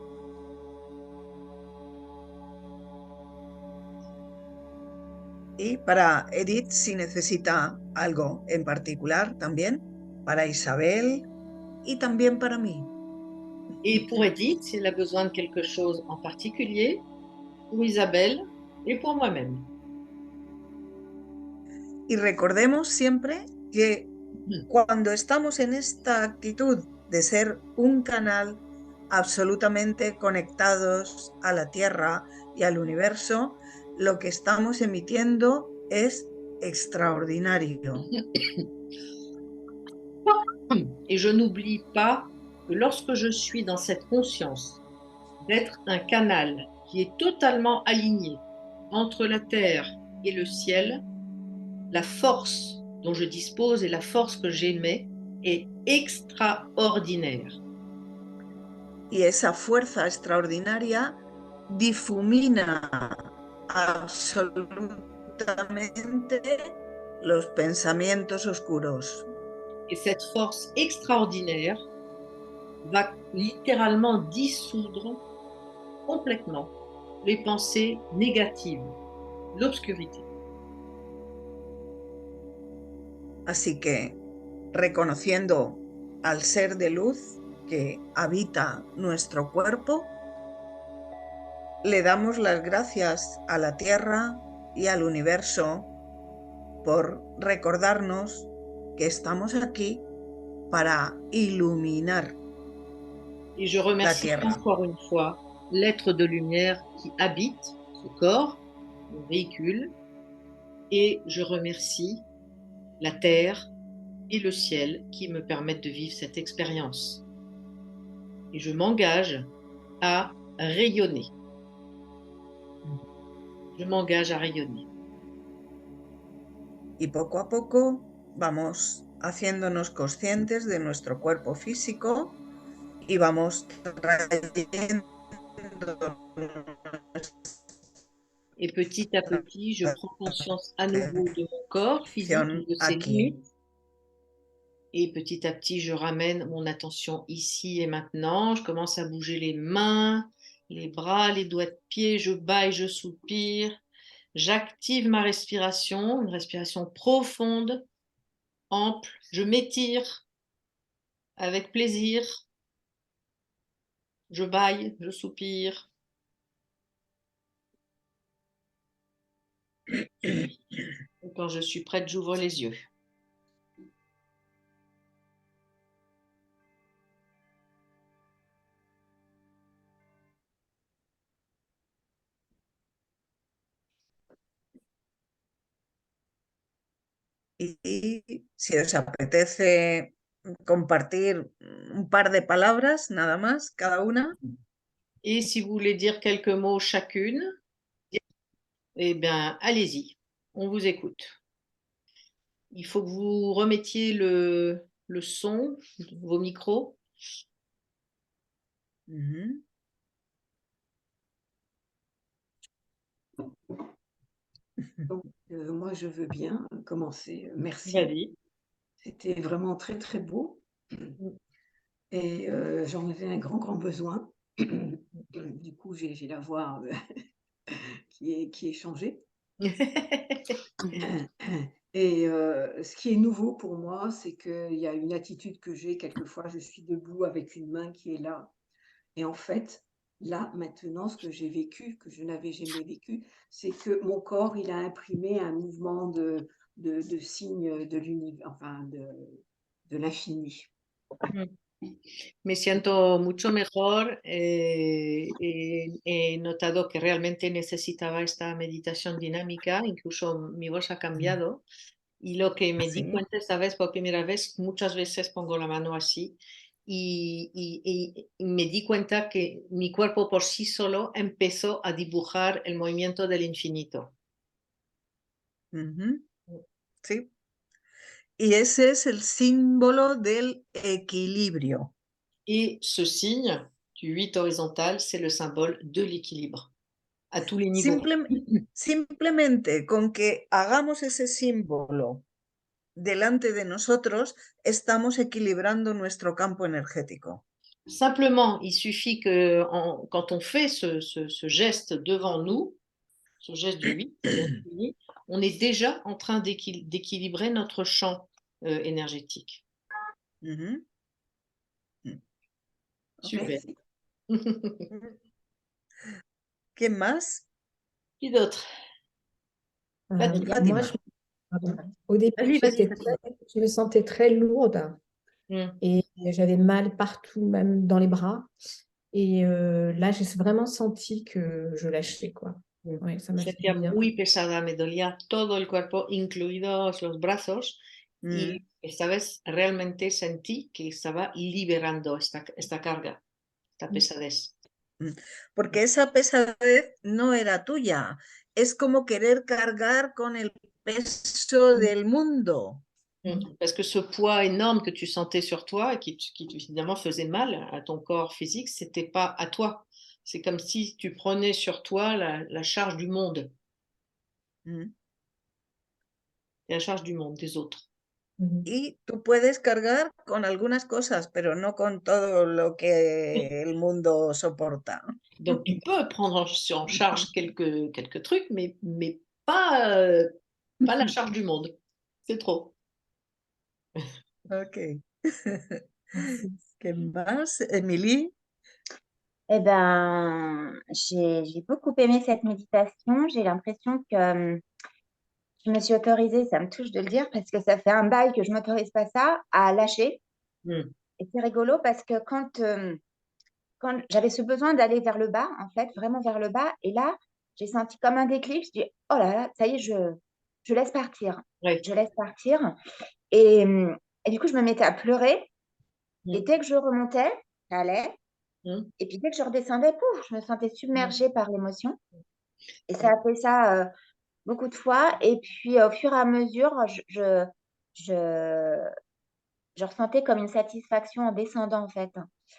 Y para Edith, si necesita algo en particular también, para Isabel y también para mí. Et pour Edith, si elle a besoin de quelque chose en particulier, pour Isabelle et pour moi-même. Y recordemos siempre que cuando estamos en esta actitud de ser un canal absolutamente conectados a la Tierra y al universo, lo que estamos emitiendo es extraordinario. Et je n'oublie pas que lorsque je suis dans cette conscience d'être un canal qui est totalement aligné entre la terre et le ciel, la force dont je dispose et la force que j'émets est extraordinaire. Y esa fuerza extraordinaria difumina absolutamente los pensamientos oscuros. Et cette force extraordinaire va littéralement dissoudre complètement les pensées négatives, l'obscurité. Así que, reconociendo al ser de luz que habita nuestro cuerpo, le damos las gracias a la Tierra y al universo por recordarnos que estamos aquí para iluminar Et je la remercie Tierra. encore une fois l'être de lumière qui habite ce corps, le véhicule, et je remercie la terre et le ciel qui me permettent de vivre cette expérience. Et je m'engage à rayonner. Je m'engage à rayonner. Y poco a poco vamos haciéndonos conscientes de nuestro cuerpo físico y vamos trayendo Et petit à petit, je prends conscience à nouveau de mon corps physique et de ses aquí. limites. Et petit à petit, je ramène mon attention ici et maintenant. Je commence à bouger les mains, les bras, les doigts de pied. Je bâille, je soupire. J'active ma respiration, une respiration profonde, ample. Je m'étire avec plaisir. Je bâille, je soupire. Et quand je suis prête, j'ouvre les yeux. Y si os apetece compartir un par de palabras, nada más, cada una. Et si vous voulez dire quelques mots chacune, eh bien, allez-y, on vous écoute. Il faut que vous remettiez le son, vos micros. Donc, moi, je veux bien commencer. Merci. Vas-y. C'était vraiment très, très beau. Et j'en avais un grand, grand besoin. Du coup, j'ai la voix qui est changée. Et ce qui est nouveau pour moi, c'est qu'il y a une attitude que j'ai. Quelquefois, je suis debout avec une main qui est là. Et en fait, là, maintenant, ce que j'ai vécu, que je n'avais jamais vécu, c'est que mon corps, il a imprimé un mouvement de signes de l'univers, enfin de l'infini. Me siento mucho mejor. He notado que realmente necesitaba esta meditación dinámica, incluso mi voz ha cambiado. Y lo que me di cuenta esta vez, por primera vez, muchas veces pongo la mano así y me di cuenta que mi cuerpo por sí solo empezó a dibujar el movimiento del infinito. Sí. Y ese es el símbolo del equilibrio. Et ce signe du 8 horizontal, c'est le symbole de l'équilibre à tous les niveaux. Simplemente con que hagamos ese símbolo delante de nosotros, estamos equilibrando nuestro campo energético. Simplement, il suffit que quand on fait ce geste devant nous, ce geste du 8, on est déjà en train d'équilibrer notre champ énergétique. Super. ¿Quién más? Qui d'autre? Moi, au début, je me sentais très lourde et j'avais mal partout, même dans les bras. Et là, j'ai vraiment senti que je lâchais, quoi. Ouais, ça m'a fait Sentía bien. muy pesada, me dolía todo el cuerpo, incluidos los brazos, y esta vez realmente sentí que estaba liberando esta carga, esta pesadez. Porque esa pesadez no era tuya, es como querer cargar con el peso del mundo. Parce que ce poids énorme que tu sentais sur toi et qui évidemment faisait mal à ton corps physique, c'était pas à toi. C'est comme si tu prenais sur toi la charge du monde. La charge du monde, des autres. Y tú puedes cargar con algunas cosas, pero no con todo lo que el mundo soporta. Donc tu peux prendre en charge quelques trucs, mais pas la charge du monde. C'est trop. Ok. ¿Qué más? Emily. Eh ben, j'ai beaucoup aimé cette méditation. J'ai l'impression que je me suis autorisée, ça me touche de le dire, parce que ça fait un bail que je m'autorise pas ça, à lâcher. Mm. Et c'est rigolo parce que quand j'avais ce besoin d'aller vers le bas, en fait, vraiment vers le bas, et là, j'ai senti comme un déclic. Je dis, oh là là, ça y est, je laisse partir. Ouais. Je laisse partir. Et, et du coup, je me mettais à pleurer. Et Mm. dès que je remontais, ça allait. Mm. Et puis dès que je redescendais, pouf, je me sentais Mm. submergée par l'émotion. Et ça a fait ça beaucoup de fois. Et puis au fur et à mesure, je, je ressentais comme une satisfaction en descendant, en fait.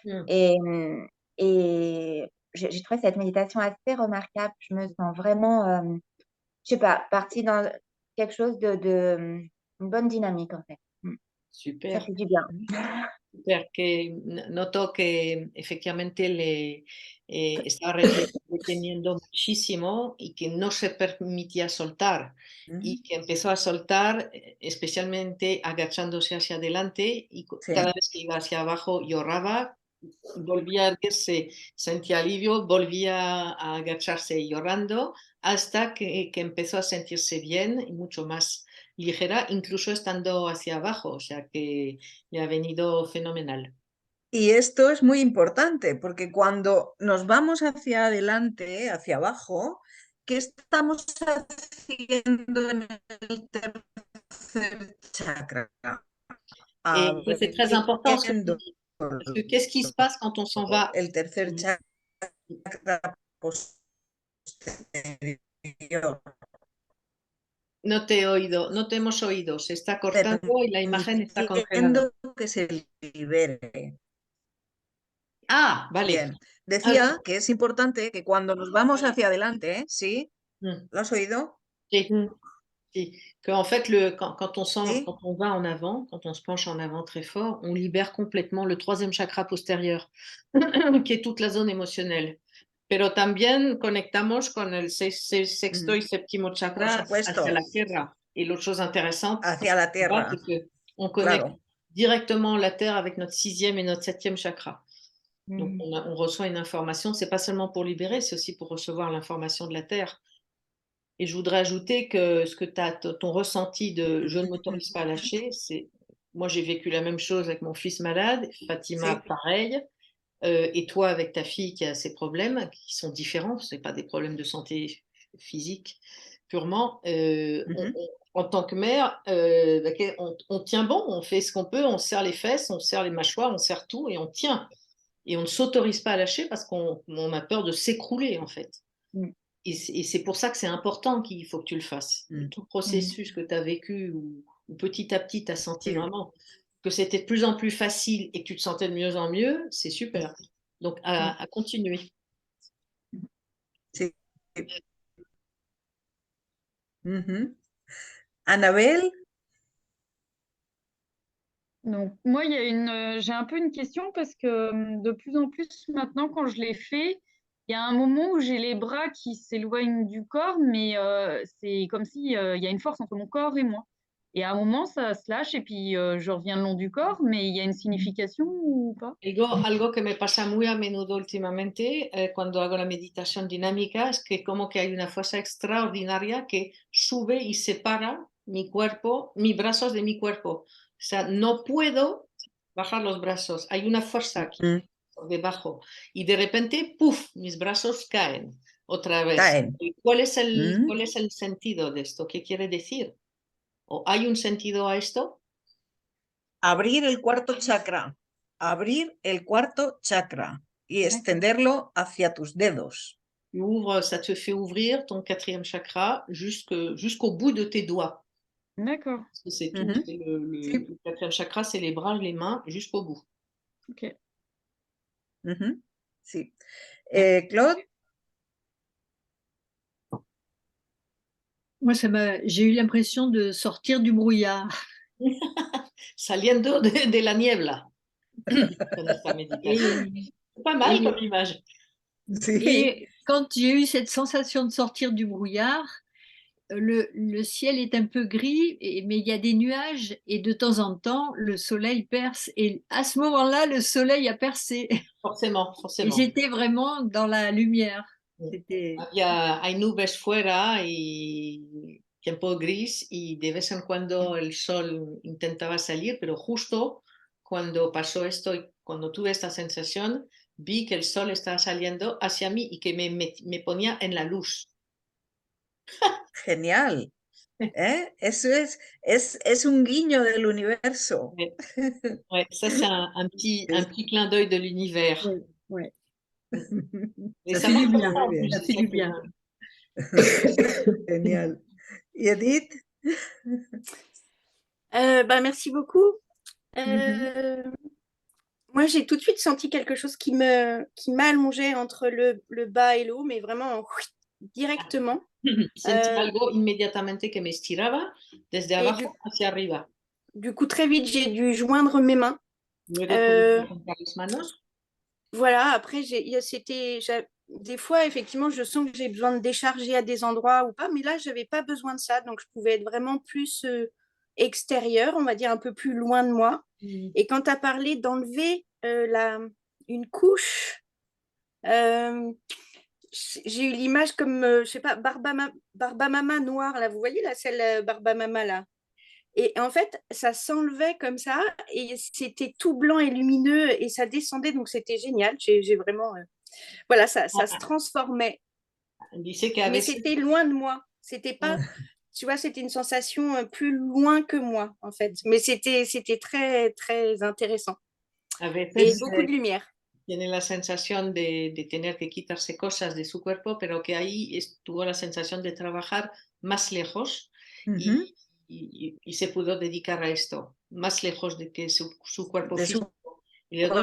Mm. Et j'ai trouvé cette méditation assez remarquable. Je me sens vraiment, je sais pas, partie dans quelque chose une bonne dynamique, en fait. Ça Super. fait du bien. Porque noto que efectivamente estaba reteniendo muchísimo y que no se permitía soltar y que empezó a soltar especialmente agachándose hacia adelante y Sí. cada vez que iba hacia abajo lloraba, volvía a erguirse, sentía alivio, volvía a agacharse llorando hasta que empezó a sentirse bien y mucho más ligera, incluso estando hacia abajo, o sea que le ha venido fenomenal. Y esto es muy importante porque cuando nos vamos hacia adelante, hacia abajo, ¿qué estamos haciendo en el tercer chakra? Et c'est très important ce que tu Abriendo dis, parce que qu'est-ce qui se passe quand on s'en va? el tercer chakra posterior, No te he oído, no te hemos oído, se está cortando y la imagen está congelada. permitiendo que se libere. Ah, vale. Bien, Ah, decía que es importante que cuando nos vamos hacia adelante, ¿sí? mm, ¿Lo has oído? sí, Mm. sí. Qu'en fait, quand on Sí. quand on va en avant, quand on se penche en avant très fort, on libère complètement le troisième chakra postérieur, qui est toute la zone émotionnelle. Pero también conectamos con el sexto y séptimo Por chakra supuesto, hacia la tierra. Et l'autre chose intéressante, hacia la tierra, c'est qu'on connecte claro. directement la terre avec notre sixième et notre septième chakra. Donc, Mm. on reçoit une information, c'est pas seulement pour libérer, c'est aussi pour recevoir l'information de la terre. Et je voudrais ajouter que ce que tu as, ton ressenti de je ne m'autorise pas à lâcher, c'est moi j'ai vécu la même chose avec mon fils malade, Fatima Sí. pareil, et toi avec ta fille qui a ses problèmes qui sont différents, ce n'est pas des problèmes de santé physique purement. En tant que mère, on tient bon, on fait ce qu'on peut, on serre les fesses, on serre les mâchoires, on serre tout et on tient. Et on ne s'autorise pas à lâcher parce qu'on a peur de s'écrouler en fait. Mm. Et c'est pour ça que c'est important qu'il faut que tu le fasses. Tout le processus que tu as vécu ou petit à petit tu as senti vraiment que c'était de plus en plus facile et que tu te sentais de mieux en mieux, c'est super. Donc à continuer. Sí. Annabelle? Donc, moi, j'ai un peu une question parce que de plus en plus maintenant, quand je l'ai fait, il y a un moment où j'ai les bras qui s'éloignent du corps, mais c'est comme si il y a une force entre mon corps et moi. Et à un moment, ça se lâche et puis je reviens le long du corps, mais il y a une signification ou pas? Algo que me pasa muy a menudo últimamente cuando hago la meditación dinámica es que como que hay una fuerza extraordinaria que sube y separa mi cuerpo, mis brazos de mi cuerpo. O sea, no puedo bajar los brazos. Hay una fuerza aquí por debajo. Y de repente, ¡puf!, mis brazos caen otra vez. Caen. ¿Y cuál es el sentido de esto? ¿Qué quiere decir? ¿O hay un sentido a esto? Abrir el cuarto chakra. Abrir el cuarto chakra y extenderlo hacia tus dedos. Tu ouvres, ça te fait ouvrir ton quatrième chakra jusqu'au bout de tes doigts. D'accord. Parce que c'est tout. C'est le quatrième chakra, c'est les bras, les mains, jusqu'au bout. Ok. Sí. Claude? Moi, j'ai eu l'impression de sortir du brouillard. Saliendo de la niebla. C'est pas mal comme image. Sí. Et quand j'ai eu cette sensation de sortir du brouillard, le ciel est un peu gris, mais il y a des nuages et de temps en temps, le soleil perce. Et à ce moment-là, le soleil a percé. Forcément, Et forcément. j'étais vraiment dans la lumière. C'était... Hay nubes fuera y tiempo gris y de vez en cuando el sol intentaba salir, pero justo cuando pasó esto y cuando tuve esta sensación, vi que el sol estaba saliendo hacia mí y que me ponía en la luz. Genial. Eso es un guiño del universo. Ouais. Ouais, ça, c'est un petit clin d'œil de l'univers. Ouais, ouais. Et Ça ça fait marche du bien. en plus, Ça c'est fait ça du qui est bien. Genial. ¿Y Edith? Merci beaucoup. Moi, j'ai tout de suite senti quelque chose qui m'a allongé entre le bas et le haut, mais vraiment directement. Sentí algo inmediatamente que me estiraba desde abajo hacia arriba. Du coup, très vite, j'ai dû joindre mes mains. Voilà, après, des fois, effectivement, je sens que j'ai besoin de décharger à des endroits ou pas, mais là, je n'avais pas besoin de ça, donc je pouvais être vraiment plus extérieure, on va dire un peu plus loin de moi. Et quand tu as parlé d'enlever une couche, j'ai eu l'image comme, je sais pas, Barbamama noire, là, vous voyez là, celle Barbamama là. Et en fait, ça s'enlevait comme ça et c'était tout blanc et lumineux et ça descendait, donc c'était génial. J'ai vraiment... voilà, ça se transformait. Mais c'était loin de moi. C'était pas... Tu vois, c'était une sensation plus loin que moi, en fait. Mais c'était très, très intéressant. Et beaucoup de lumière. Tiene la sensación de tener que quitarse cosas de su cuerpo, pero que ahí tuvo la sensación de trabajar más lejos y se pudo dedicar a esto, más lejos de que su cuerpo físico. Y luego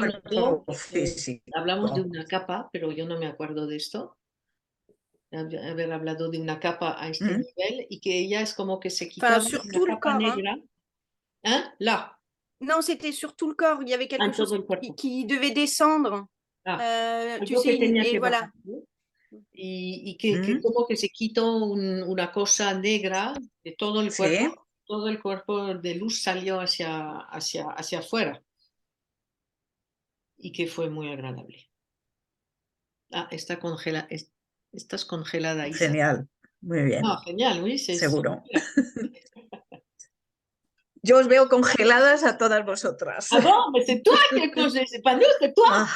hablamos de una capa, pero yo no me acuerdo de esto, haber hablado de una capa a este nivel y que ella es como que se quitaba una capa negra. ¿Eh? Là. Non, c'était sur tout le corps. Il y avait quelque chose qui devait descendre. Tu sais, et voilà. Y que como que se quitó una cosa negra de todo el cuerpo. ¿Sí? Todo el cuerpo de luz salió hacia afuera. Y que fue muy agradable. Estás congelada, Isa. Genial, muy bien. No, genial, oui, seguro. Yo os veo congeladas a todas vosotras. Ah bon, mais c'est toi qui es congelée, c'est pas nous, c'est toi.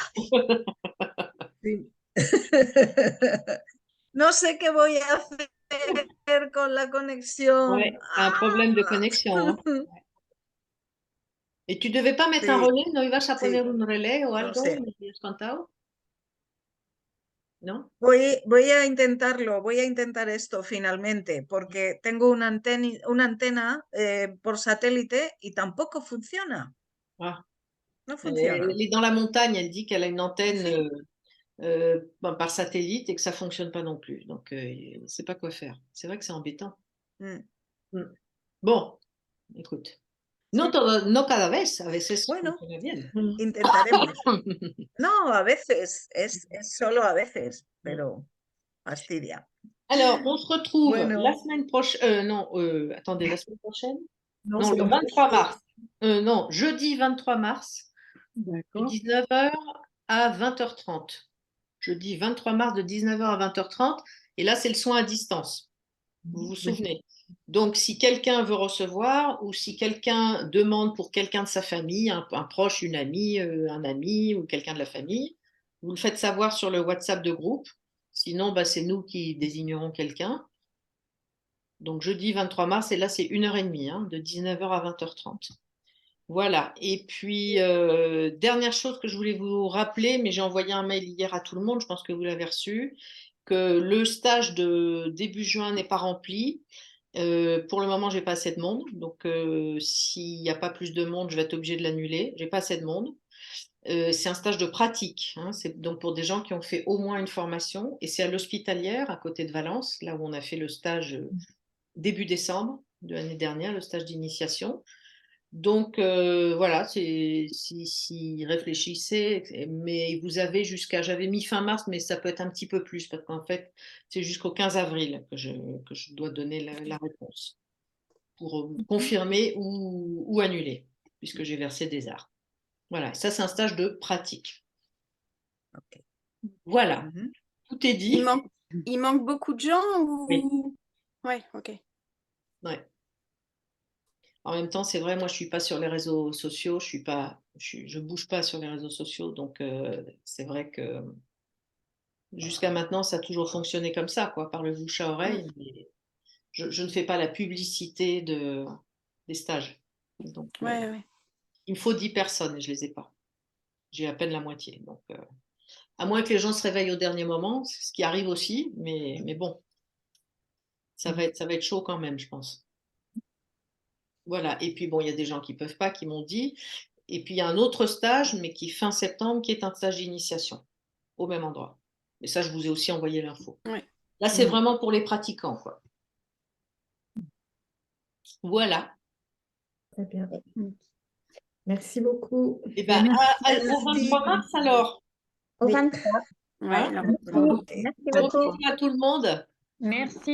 Sí. No sé qué voy a hacer con la conexión. Ouais, un problème de connexion. Hein. Et tu devais pas mettre un relais, ¿no ibas a poner un relais o algo? ¿Me habías contado? ¿No? Voy a intentarlo, voy a intentar esto finalmente, porque tengo una antena por satélite y tampoco funciona. Ah. No funciona. Elle est dans la montagne, elle dit qu'elle a une antenne par satellite et que ça ne fonctionne pas non plus. Donc, elle ne sait pas quoi faire. C'est vrai que c'est embêtant. Bon, écoute. No cada vez, a veces bueno, funciona bien. Intentaremos. No, a veces, es solo a veces, pero fastidia. Alors, on se retrouve la semaine prochaine. Attendez, la semaine prochaine? Non, le 23 mars. Non, jeudi 23 mars, de 19h à 20h30. Jeudi 23 mars de 19h à 20h30. Et là, c'est le soin à distance. Vous vous souvenez? Donc, si quelqu'un veut recevoir ou si quelqu'un demande pour quelqu'un de sa famille, un proche, une amie, un ami ou quelqu'un de la famille, vous le faites savoir sur le WhatsApp de groupe. Sinon, c'est nous qui désignerons quelqu'un. Donc, jeudi 23 mars, et là, c'est 1h30, de 19h à 20h30. Voilà. Et puis, dernière chose que je voulais vous rappeler, mais j'ai envoyé un mail hier à tout le monde, je pense que vous l'avez reçu, que le stage de début juin n'est pas rempli. Pour le moment, je n'ai pas assez de monde. Donc, s'il n'y a pas plus de monde, je vais être obligée de l'annuler. Je n'ai pas assez de monde. C'est un stage de pratique. Hein, c'est donc pour des gens qui ont fait au moins une formation. Et c'est à l'Hospitalière, à côté de Valence, là où on a fait le stage début décembre de l'année dernière, le stage d'initiation. Donc, voilà, si réfléchissez, mais vous avez j'avais mis fin mars, mais ça peut être un petit peu plus, parce qu'en fait, c'est jusqu'au 15 avril que je dois donner la réponse pour confirmer ou annuler, puisque j'ai versé des arts. Voilà, ça, c'est un stage de pratique. Ok. Voilà, tout est dit. Il manque beaucoup de gens ou... Oui. Ouais, ok. Ouais. En même temps, c'est vrai, moi, je suis pas sur les réseaux sociaux, je bouge pas sur les réseaux sociaux, donc c'est vrai que jusqu'à maintenant, ça a toujours fonctionné comme ça, quoi, par le bouche à oreille. Mais je ne fais pas la publicité des stages. Donc, Ouais. il me faut 10 personnes et je les ai pas. J'ai à peine la moitié. Donc, à moins que les gens se réveillent au dernier moment, c'est ce qui arrive aussi, mais bon, ça va être chaud quand même, je pense. Voilà. Et puis, bon, il y a des gens qui peuvent pas, qui m'ont dit. Et puis, il y a un autre stage, mais qui est fin septembre, qui est un stage d'initiation, au même endroit. Et ça, je vous ai aussi envoyé l'info. Ouais. Là, c'est vraiment pour les pratiquants, quoi. Voilà. Très bien. Merci beaucoup. Et ben, au 23 mars, alors. Au 23. Ouais, Hein alors, Merci Ok. beaucoup. Bonjour à tout le monde. Merci.